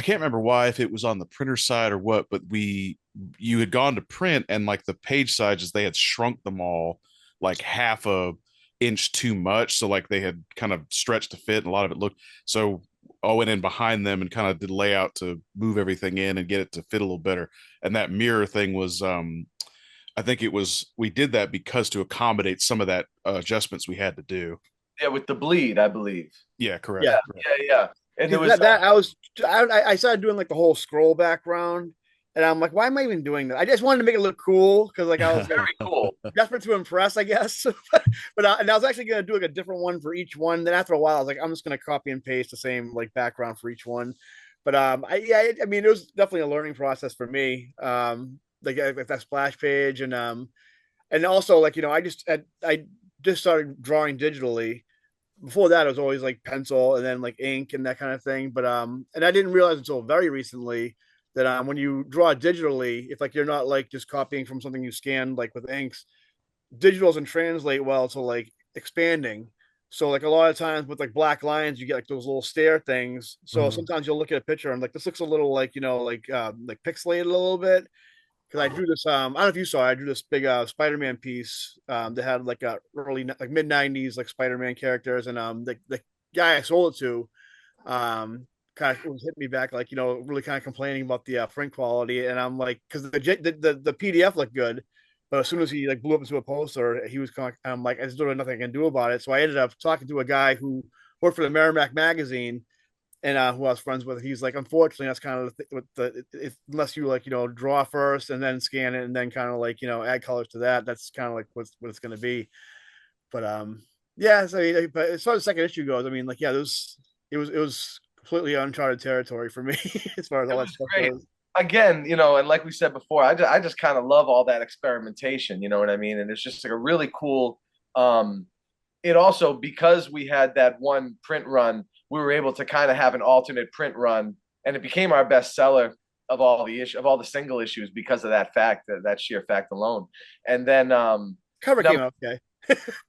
can't remember why, if it was on the printer side or what, but you had gone to print and like the page sizes, they had shrunk them all like half a inch too much. So like they had kind of stretched to fit and a lot of it looked so I went in behind them and kind of did layout to move everything in and get it to fit a little better. And that mirror thing was I think it was we did that because to accommodate some of that adjustments we had to do. Yeah, with the bleed, I believe. Yeah, correct. Yeah. Yeah. And there 'Cause was I started doing like the whole scroll background, and I'm like, why am I even doing that? I just wanted to make it look cool because like I was very cool. desperate to impress, I guess. but and I was actually gonna do like a different one for each one. Then after a while, I was like, I'm just gonna copy and paste the same like background for each one. But I mean, it was definitely a learning process for me. Like that splash page, and also like I just started drawing digitally. Before that, it was always like pencil and then like ink and that kind of thing. But and I didn't realize until very recently that when you draw digitally, if like you're not like just copying from something you scanned like with inks, digital doesn't translate well to like expanding. So like a lot of times with like black lines, you get like those little stare things. So Mhm. sometimes you'll look at a picture and like this looks a little like pixelated a little bit because I drew this. I don't know if you saw. I drew this big Spider-Man piece that had like a early like mid '90s like Spider-Man characters, and the guy I sold it to kind of hit me back like really kind of complaining about the print quality, and I'm like because the PDF looked good, but as soon as he like blew up into a poster, he was kind of, I'm like I just don't know nothing I can do about it. So I ended up talking to a guy who worked for the Merrimack magazine and who I was friends with, he's like, unfortunately, that's kind of unless you like draw first and then scan it and then kind of like add colors to that. That's kind of like what it's going to be. But yeah. So but as far as the second issue goes, I mean, like it was completely uncharted territory for me as far as It all that was stuff great. goes. Again, and like we said before, I just kind of love all that experimentation, you know what I mean? And it's just like a really cool it also because we had that one print run, we were able to kind of have an alternate print run and it became our best seller of all the single issues because of that fact, that sheer fact alone. And then Cover number came out okay.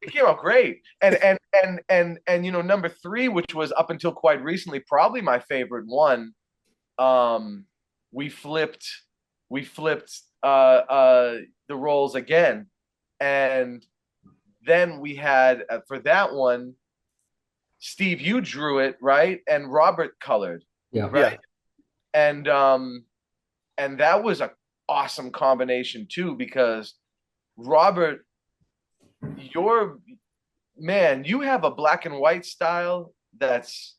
it came out great. And number three, which was up until quite recently, probably my favorite one, um, we flipped the roles again. And then we had for that one, Steve, you drew it, right? And Robert colored, Yeah. right? Yeah. And that was a awesome combination too, because Robert, your man, you have a black and white style that's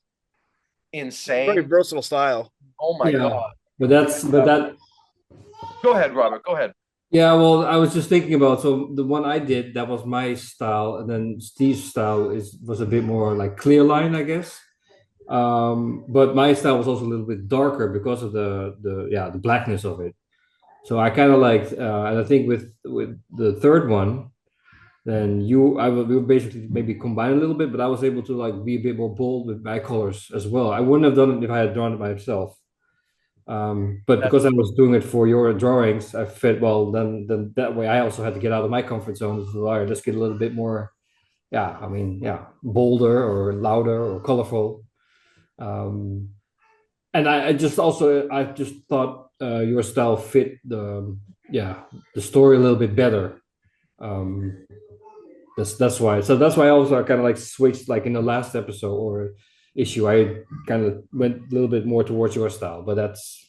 Very insane. versatile style. Oh my Yeah. God. But that Go ahead, Robert. Go ahead. Yeah, well, I was just thinking about so the one I did that was my style, and then Steve's style was a bit more like clear line, I guess. But my style was also a little bit darker because of the blackness of it. So I kind of liked, and I think with the third one, then we were basically maybe combine a little bit, but I was able to like be a bit more bold with my colors as well. I wouldn't have done it if I had drawn it myself. But That's because I was doing it for your drawings, I felt well. Then that way, I also had to get out of my comfort zone as a lawyer. Just get a little bit more, yeah. I mean, yeah, bolder or louder or colorful. Um, and I just thought your style fit the story a little bit better. Um, that's why. So that's why I also kind of like switched like in the last episode or issue. I kind of went a little bit more towards your style, but that's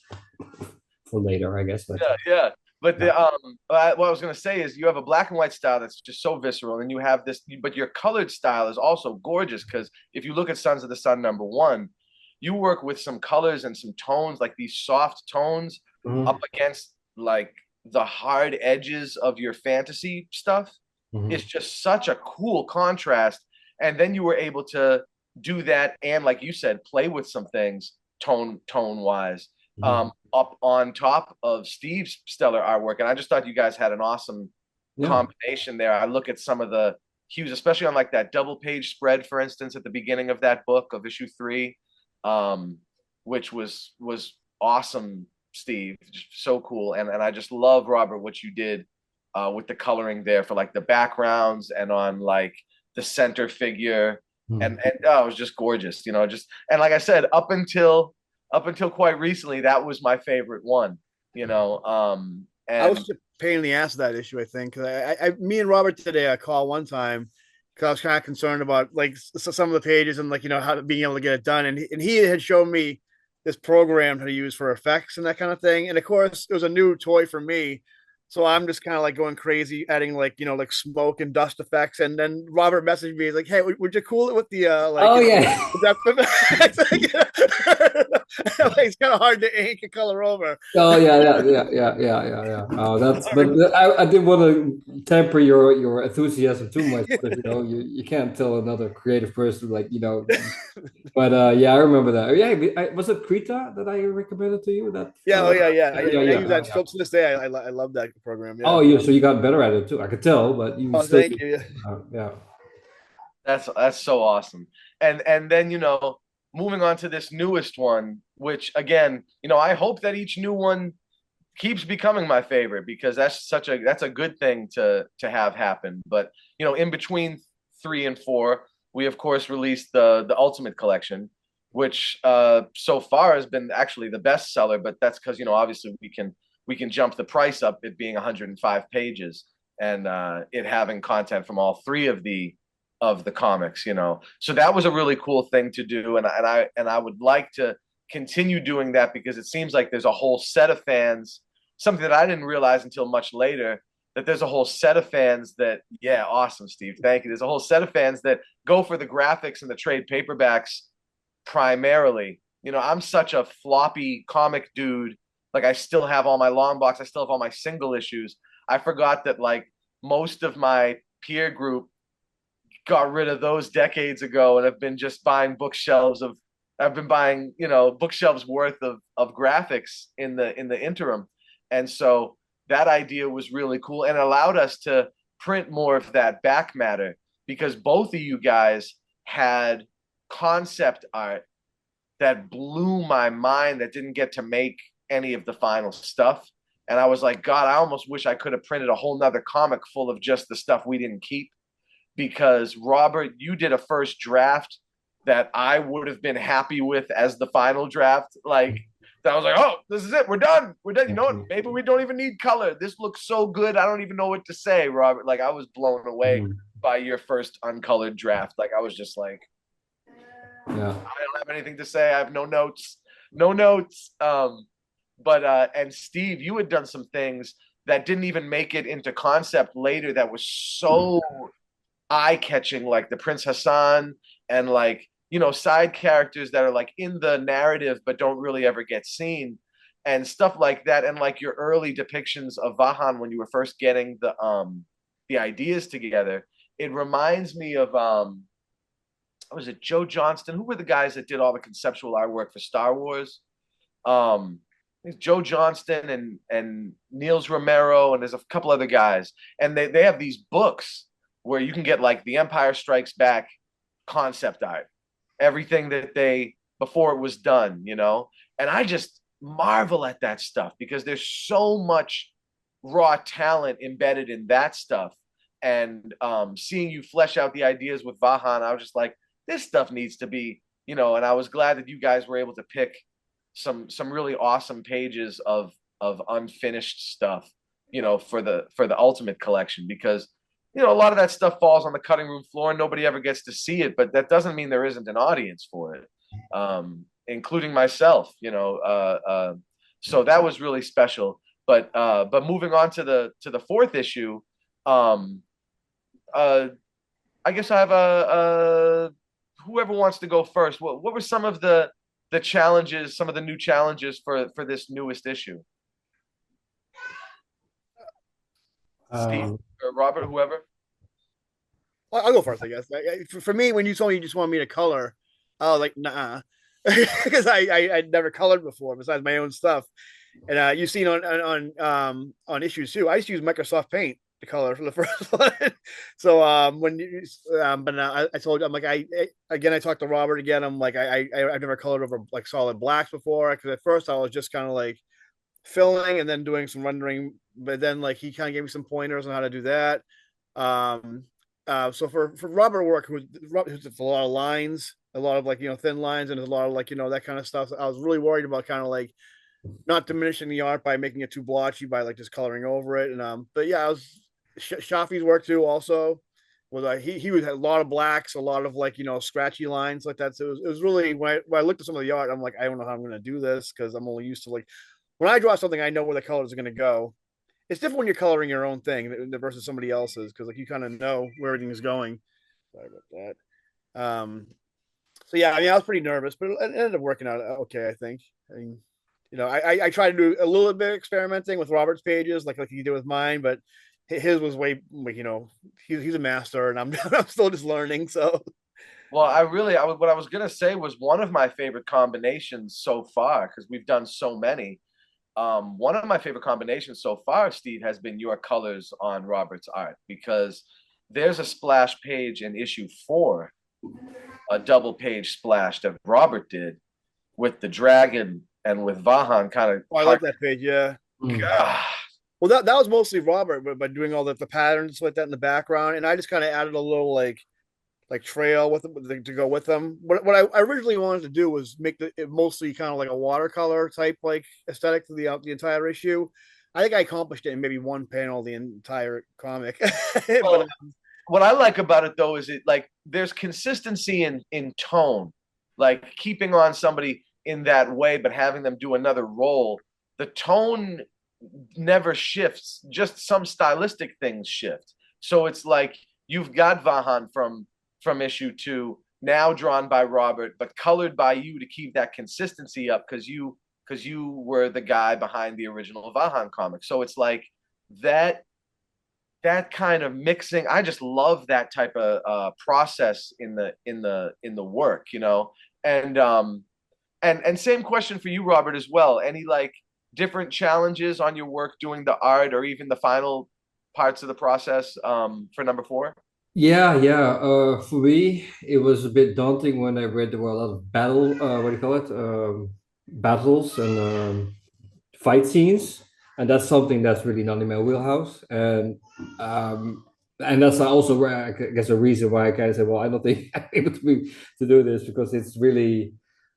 for later, I guess. But yeah. But yeah. what I was gonna say is you have a black and white style that's just so visceral, and you have this, but your colored style is also gorgeous because if you look at Sons of the Sun #1, you work with some colors and some tones, like these soft tones, up Mhm, against like the hard edges of your fantasy stuff. It's mhm, just such a cool contrast. And then you were able to do that and, like you said, play with some things tone wise, mhm. up on top of Steve's stellar artwork. And I just thought you guys had an awesome Yeah. combination there. I look at some of the hues, especially on like that double page spread, for instance, at the beginning of that book of issue 3, um, which was awesome, Steve. Just so cool. And I just love, Robert, what you did with the coloring there for like the backgrounds and on like the center figure. and oh, it was just gorgeous, you know. Just and like I said, up until quite recently, that was my favorite one, you know. I was And just a pain in the ass of that issue. I think 'cause me and Robert today a call one time because I was kind of concerned about like some of the pages and like how being able to get it done, and he had shown me this program to use for effects and that kind of thing. And of course, it was a new toy for me, so I'm just kind of like going crazy, adding like like smoke and dust effects. And then Robert messaged me, he's like, "Hey, would you cool it with the like Oh yeah. depth effects?" Like, it's kind of hard to ink and color over. Oh yeah. Oh, I didn't want to temper your enthusiasm too much because you can't tell another creative person like But yeah, I remember that. Yeah, was it Krita that I recommended to you? That Yeah, oh yeah. I use that yeah. still to this day. I love that program. Yeah. Oh, so you got better at it too. I could tell, but you Oh, still thank you. yeah. that's so awesome. And then moving on to this newest one, which again, I hope that each new one keeps becoming my favorite because that's a good thing to have happen. But in between 3 and 4, we of course released the Ultimate Collection, which so far has been actually the best seller. But that's because obviously we can jump the price up, it being 105 pages and it having content from all three of the comics. So that was a really cool thing to do, and I would like to continue doing that because it seems like there's a whole set of fans, something that I didn't realize until much later, that there's a whole set of fans that, yeah, awesome, Steve, thank you. There's a whole set of fans that go for the graphics and the trade paperbacks primarily. I'm such a floppy comic dude. Like, I still have all my long box, I still have all my single issues. I forgot that like most of my peer group got rid of those decades ago and have been just buying bookshelves of I've been buying, bookshelves worth of graphics in the interim. And so that idea was really cool and allowed us to print more of that back matter because both of you guys had concept art that blew my mind that didn't get to make any of the final stuff. And I was like, God, I almost wish I could have printed a whole nother comic full of just the stuff we didn't keep. Because Robert, you did a first draft that I would have been happy with as the final draft. Like, I was like, oh, this is it. We're done. We're done. You know what? Maybe we don't even need color. This looks so good. I don't even know what to say, Robert. Like, I was blown away by your first uncolored draft. Like, I was just like, Yeah. I don't have anything to say. I have no notes. No notes. And Steve, you had done some things that didn't even make it into concept later that was so eye-catching, like the Prince Hassan and like side characters that are like in the narrative but don't really ever get seen and stuff like that. And like your early depictions of Vahan when you were first getting the ideas together, it reminds me of was it Joe Johnston? Who were the guys that did all the conceptual artwork for Star Wars? Joe Johnston and Niels Romero, and there's a couple other guys, and they have these books where you can get like the Empire Strikes Back concept art, everything that they before it was done, and I just marvel at that stuff because there's so much raw talent embedded in that stuff. And seeing you flesh out the ideas with Vahan, I was just like, this stuff needs to be, and I was glad that you guys were able to pick some really awesome pages of unfinished stuff, for the Ultimate Collection because a lot of that stuff falls on the cutting room floor and nobody ever gets to see it, but that doesn't mean there isn't an audience for it, including myself, so that was really special. But moving on to the fourth issue, I guess I have a whoever wants to go first. What were some of the challenges, some of the new challenges for this newest issue? Steve or Robert, whoever. I'll go first, I guess. For me, when you told me you just wanted me to color, I was like, nah, because I'd never colored before besides my own stuff. And you've seen on issues too. I used to use Microsoft Paint to color for the first one. So I told you, I'm like, I talked to Robert again. I'm like, I've never colored over like solid blacks before because at first I was just kind of like filling and then doing some rendering, but then like he kind of gave me some pointers on how to do that. So for Robert work, it's a lot of lines, a lot of like thin lines, and there's a lot of like that kind of stuff. I was really worried about kind of like not diminishing the art by making it too blotchy by like just coloring over it. And but yeah, I was Shafi's work too also was he had a lot of blacks, a lot of like scratchy lines like that. So it was really when I looked at some of the art, I'm like, I don't know how I'm gonna do this because I'm only used to like when I draw something, I know where the colors are gonna go. It's different when you're coloring your own thing versus somebody else's because like you kind of know where everything is going. Sorry about that. So yeah, I mean, I was pretty nervous, but it ended up working out okay. I think. I mean, I tried to do a little bit of experimenting with Robert's pages, like he did with mine, but his was way, he's a master, and I'm I'm still just learning. So Well, what I was gonna say was one of my favorite combinations so far, because we've done so many. One of my favorite combinations so far, Steve, has been your colors on Robert's art, because there's a splash page in issue 4, a double page splash that Robert did with the dragon and with Vahan kind of. I like that page. Yeah. God. Well, that was mostly Robert, but by doing all the patterns like that in the background, and I just kind of added a little like trail with them to go with them. What I originally wanted to do was make it mostly kind of like a watercolor type like aesthetic to the entire issue. I think I accomplished it in maybe one panel the entire comic. Well, what I like about it though is it like there's consistency in tone, like keeping on somebody in that way, but having them do another role. The tone never shifts, just some stylistic things shift. So it's like you've got Vahan from issue 2 now drawn by Robert, but colored by you to keep that consistency up because you were the guy behind the original Vahan comic. So it's like that kind of mixing. I just love that type of process in the work, and same question for you, Robert, as well. Any like different challenges on your work doing the art or even the final parts of the process for number 4? Yeah. For me, it was a bit daunting when I read there were a lot of what do you call it? Battles and fight scenes, and that's something that's really not in my wheelhouse. And that's also where I guess a reason why I kind of said, well, I don't think I'm able to do this because it's really,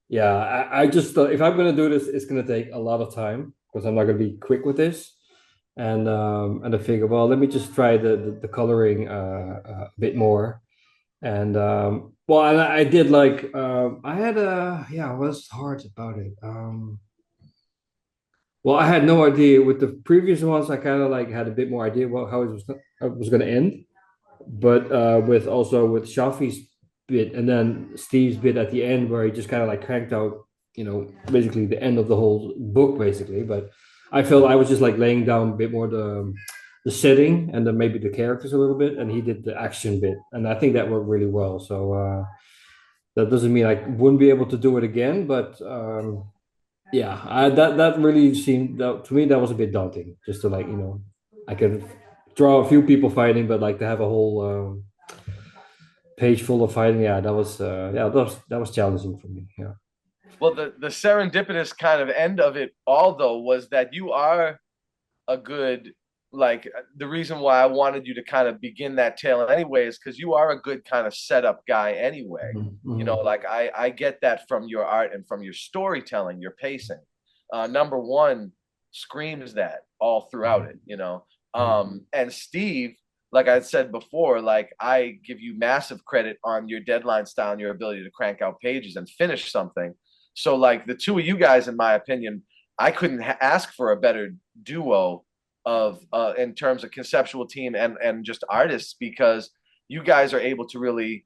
yeah. I just thought if I'm gonna do this, it's gonna take a lot of time because I'm not gonna be quick with this. And I figure, well, let me just try the coloring a bit more. And well, and I did like I had a yeah, what's hard about it? Well, I had no idea with the previous ones. I kind of like had a bit more idea about how it was going to end, but with Shafi's bit and then Steve's bit at the end, where he just kind of like cranked out, basically the end of the whole book, basically. But I felt I was just like laying down a bit more the setting and then maybe the characters a little bit, and he did the action bit, and I think that worked really well. So that doesn't mean I wouldn't be able to do it again, but. Yeah, that really seemed to me that was a bit daunting. Just to like I could draw a few people fighting, but like to have a whole page full of fighting, yeah, that was challenging for me. Yeah. Well, the serendipitous kind of end of it all though was that you are a good, like, the reason why I wanted you to kind of begin that tale anyway is because you are a good kind of setup guy anyway. Mhm. Like I get that from your art and from your storytelling, your pacing. Number 1 screams that all throughout it. And Steve, like I said before, like I give you massive credit on your deadline style and your ability to crank out pages and finish something. So like the two of you guys, in my opinion, I couldn't ask for a better duo of in terms of conceptual team and just artists, because you guys are able to really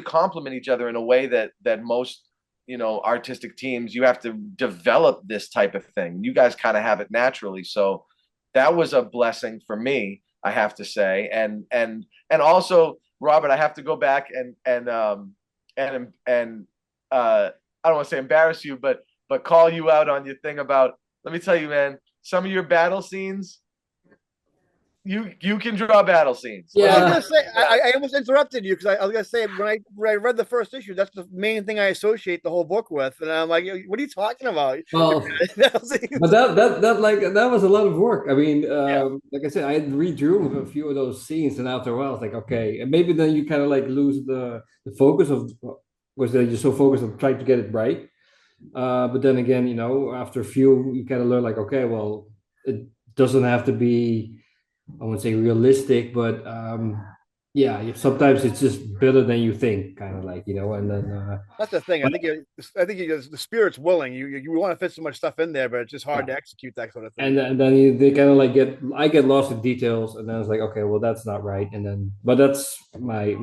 complement each other in a way that most artistic teams, you have to develop this type of thing. You guys kind of have it naturally, so that was a blessing for me, I have to say. And also, Robert, I have to go back and I don't want to say embarrass you, but call you out on your thing about. Let me tell you, man, some of your battle scenes, you can draw battle scenes. I was Yeah. gonna say I almost interrupted you because I was gonna say when I read the first issue, that's the main thing I associate the whole book with, and I'm like, what are you talking about? Well, but that was a lot of work. I mean, Yeah. like I said, I redrew a few of those scenes, and after a while, I was like, okay, and maybe then you kind of like lose the focus of because then you're so focused on trying to get it right. But then again, you know, after a few, you kind of learn like, okay, well, it doesn't have to be, I wouldn't say realistic, but yeah, sometimes it's just better than you think, kind of like, you know, and then That's the thing. but The spirit's willing. You want to fit so much stuff in there, but it's just hard yeah. to execute that sort of thing. And then they kind of like I get lost in details, and then it's like, okay, well, that's not right. And then, but that's my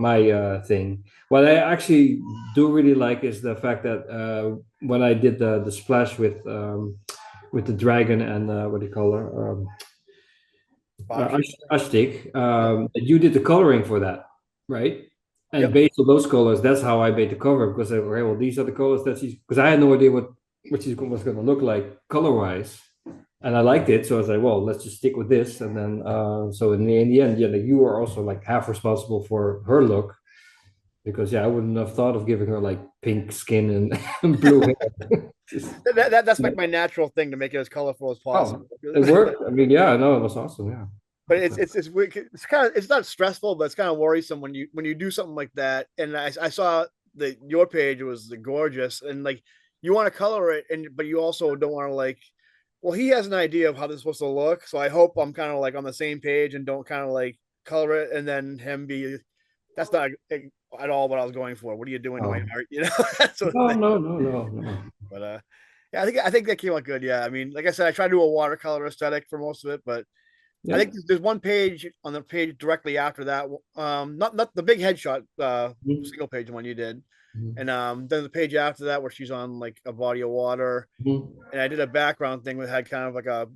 thing. What I actually do really like is the fact that when I did the splash with the dragon and what do you call her? Ashtik, you did the coloring for that, right? And Yep. based on those colors, that's how I made the cover because okay, well, these are the colors that she's because I had no idea what she was going to look like color wise, and I liked it, so I was like, well, let's just stick with this, and then so in the end, yeah, like, you are also like half responsible for her look because yeah, I wouldn't have thought of giving her like pink skin and, and blue hair. That's like my natural thing to make it as colorful as Oh, possible. it worked. I mean, yeah, no, it was awesome. Yeah. But it's kind of it's not stressful, but it's kind of worrisome when you do something like that. And I saw that your page was gorgeous, and like you want to color it, and but you also don't want to like. Well, he has an idea of how this is supposed to look, so I hope I'm kind of like on the same page and don't kind of like color it, and then him be. That's not at all what I was going for. What are you doing to my Oh. art? You know, that sort of No, thing. no. But yeah, I think that came out good. Yeah, I mean, like I said, I tried to do a watercolor aesthetic for most of it, but I Yeah. think there's one page on the page directly after that. Not the big headshot Mhm. single page one you did, Mhm. and then the page after that where she's on like a body of water, Mhm. and I did a background thing that had kind of like a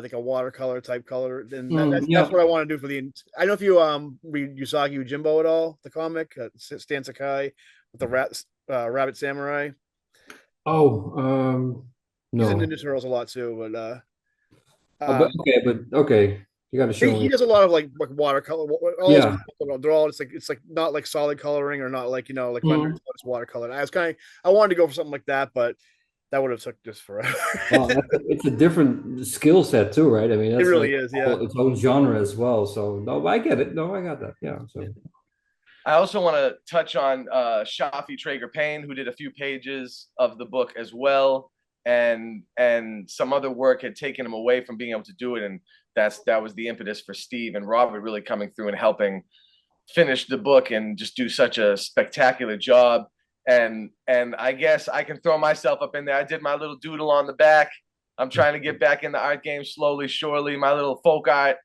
like a watercolor type color. And that's Yeah. what I want to do for the. I don't know if you read Usagi Yojimbo at all, the comic Stan Sakai with the rabbit samurai. Oh, He's in no. Ninja Turtles a lot too, but But okay, you got to show he me. does a lot of like watercolor. All his Yeah. they're all it's like not like solid coloring or not like like rendered. Mhm. It's watercolor. I wanted to go for something like that, but that would have took just forever. Well, it's a different skill set too, right? I mean, It that's like really is, yeah. its own genre as well. So no, I get it. No, I got that. Yeah. So I also want to touch on Shafi Traeger Payne, who did a few pages of the book as well, and some other work had taken him away from being able to do it, and that was the impetus for Steve and Robert really coming through and helping finish the book and just do such a spectacular job. And I guess I can throw myself up in there. I did my little doodle on the back. I'm trying to get back in the art game slowly, surely. My little folk art.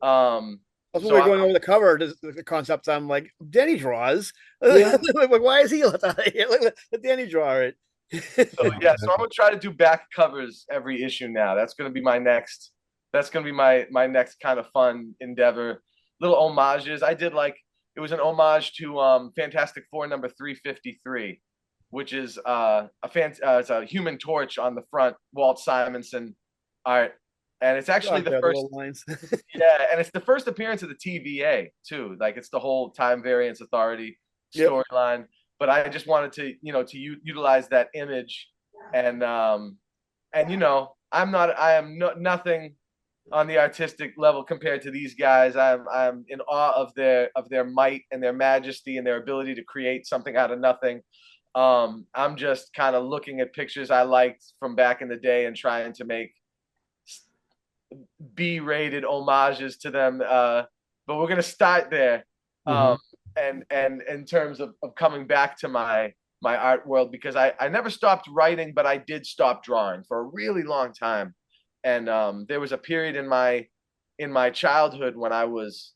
That's So when we're going over the cover, the concept. I'm like, Danny draws. Yeah. Like, why is he left out of here? Let Danny draw it. So yeah, so I'm gonna try to do back covers every issue now. That's gonna be my next. That's gonna be my next kind of fun endeavor. Little homages. I did like it was an homage to Fantastic Four number 353, which is it's a Human Torch on the front, Walt Simonson art, and it's actually the first. Lines. Yeah, and it's the first appearance of the TVA too. Like it's the whole Time Variance Authority Yep. storyline. But I just wanted to, utilize that image, and I am nothing on the artistic level compared to these guys. I'm in awe of their might and their majesty and their ability to create something out of nothing. I'm just kind of looking at pictures I liked from back in the day and trying to make B-rated homages to them. But we're gonna start there. And in terms of coming back to my art world, because I never stopped writing, but I did stop drawing for a really long time. And there was a period in my childhood when I was,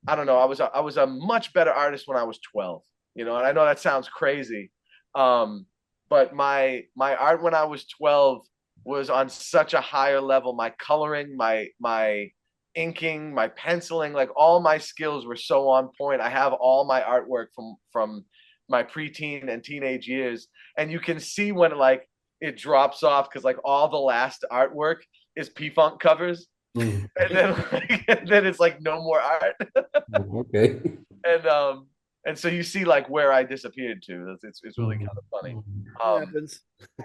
I don't know, I was a much better artist when I was 12, and I know that sounds crazy. But my art when I was 12 was on such a higher level. My coloring, my inking, my penciling, like all my skills were so on point. I have all my artwork from my preteen and teenage years, and you can see when it drops off because like all the last artwork is P-Funk covers. Mm. and then it's like no more art. Okay. And so you see like where I disappeared to. It's really kind of funny. It Um, happens.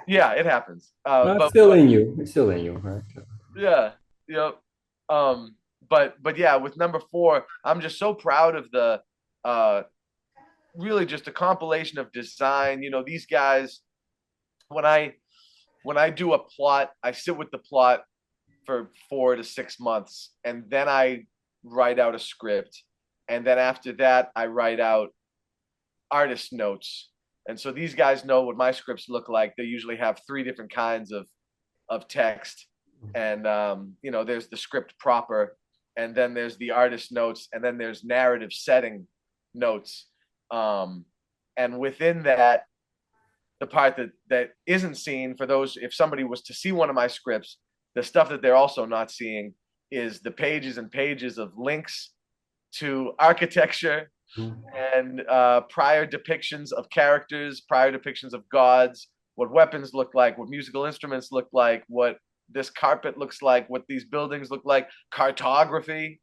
yeah, it happens. No, it's But still in you. It's still in you, right? yeah, yep. But yeah, with number four, I'm just so proud of the uh really just a compilation of design. You know, these guys, when I do a plot, I sit with the plot for 4 to 6 months, and then I write out a script, and then after that, I write out artist notes. And so these guys know what my scripts look like. They usually have three different kinds of text, and you know, there's the script proper, and then there's the artist notes, and then there's narrative setting notes. And within that, the part that isn't seen for those, if somebody was to see one of my scripts, the stuff that they're also not seeing is the pages and pages of links to architecture Mm. and prior depictions of characters, prior depictions of gods, what weapons look like, what musical instruments look like, what this carpet looks like, what these buildings look like, cartography,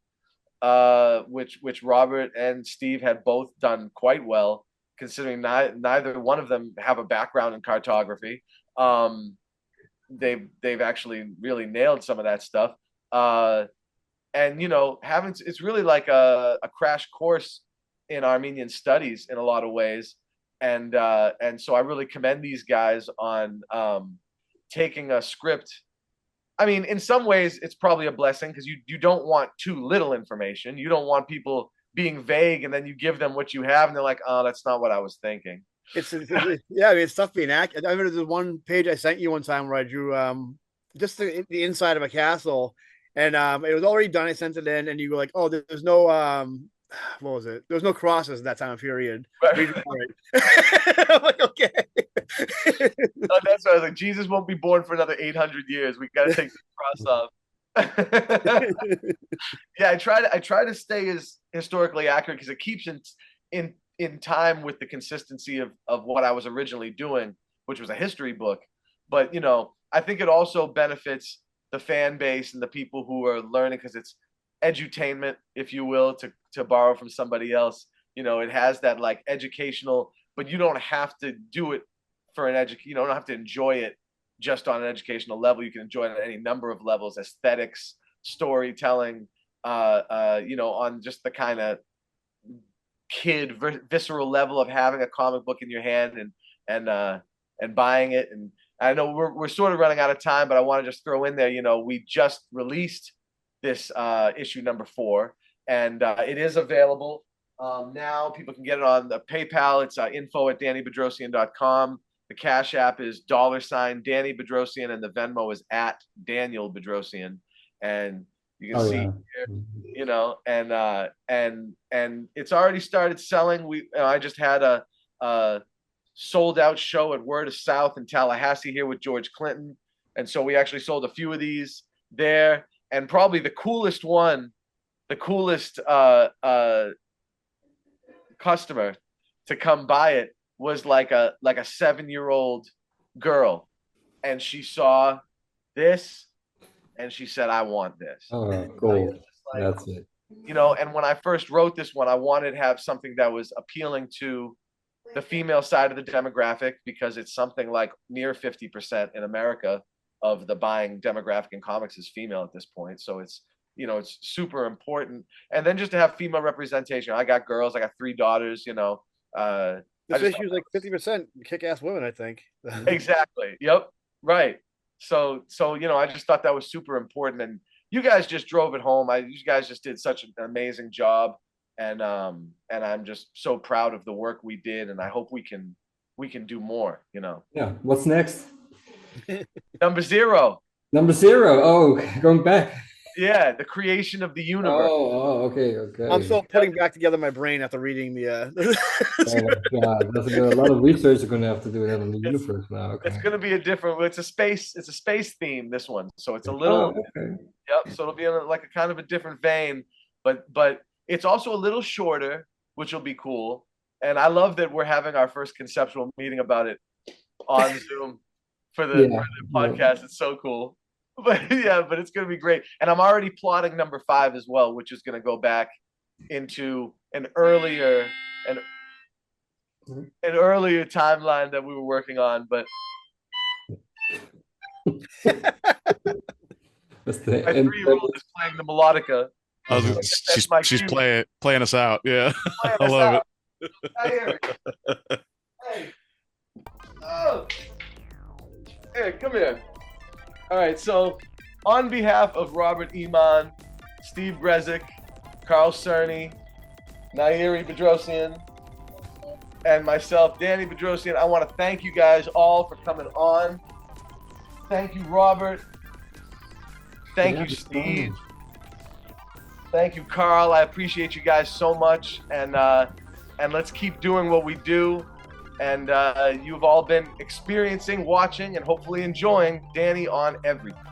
which Robert and Steve had both done quite well, considering neither one of them have a background in cartography. They've actually really nailed some of that stuff. And you know, having it's really like a crash course in Armenian studies in a lot of ways. And so I really commend these guys on taking a script. I mean, in some ways, it's probably a blessing because you don't want too little information. You don't want people being vague, and then you give them what you have, and they're like, "Oh, that's not what I was thinking." Yeah, I mean, it's tough being accurate. I remember the one page I sent you one time where I drew just the inside of a castle, and it was already done. I sent it in, and you were like, "Oh, there's no what was it? There was no crosses in that time period." Right. I'm like, okay. That's why I was like, Jesus won't be born for another 800 years. We got to take the cross off. Yeah, I try to stay as historically accurate because it keeps in time with the consistency of what I was originally doing, which was a history book. But you know, I think it also benefits the fan base and the people who are learning because it's edutainment, if you will, to borrow from somebody else. You know, it has that like educational, but you don't have to do it for you don't have to enjoy it just on an educational level. You can enjoy it on any number of levels: aesthetics, storytelling, you know, on just the kind of visceral level of having a comic book in your hand and buying it. And I know we're sort of running out of time, but I want to just throw in there, you know, we just released this issue number 4, and it is available now. People can get it on the PayPal. It's info@DannyBedrosian.com. The Cash App is $Danny Bedrosian, and the Venmo is @Daniel Bedrosian. And you can see here, you know, and it's already started selling. I just had a sold out show at Word of South in Tallahassee here with George Clinton, and so we actually sold a few of these there. And probably the coolest customer to come buy it was like a 7-year-old girl, and she saw this and she said, "I want this." Oh, cool. Like, That's it. you know, and when I first wrote this one, I wanted to have something that was appealing to the female side of the demographic, because it's something like near 50% in America of the buying demographic in comics is female at this point. So it's, you know, it's super important. And then just to have female representation. I got girls, I got 3 daughters, you know. This issue is like 50% kick-ass women, I think. Exactly. Yep. Right. So you know, I just thought that was super important, and you guys just drove it home. You guys just did such an amazing job, and I'm just so proud of the work we did, and I hope we can do more. You know. Yeah. What's next? Number 0. Number 0. Oh, going back. Yeah, the creation of the universe. Oh, okay. I'm still putting back together my brain after reading the. Oh my God, there's a lot of research you're gonna have to do that on the universe now. Okay. It's gonna be a different. It's a space theme. This one, so it's a little. Oh, okay. Yep. So it'll be like a kind of a different vein, but it's also a little shorter, which will be cool. And I love that we're having our first conceptual meeting about it on Zoom for the podcast. It's so cool. But yeah, but it's gonna be great. And I'm already plotting number 5 as well, which is gonna go back into an earlier timeline that we were working on. But That's the my 3-year-old is playing the melodica. She's my she's cue. playing us out. Yeah, Playing I us love out. Hi, Eric. Hey. Oh. Here, come here. All right, so on behalf of Robert Iman, Steve Grezik, Carl Cerny, Nairi Bedrosian, and myself, Danny Bedrosian, I want to thank you guys all for coming on. Thank you, Robert. Thank you, Steve. Thank you, Carl. I appreciate you guys so much, and let's keep doing what we do. And you've all been experiencing, watching, and hopefully enjoying Danny on Everything.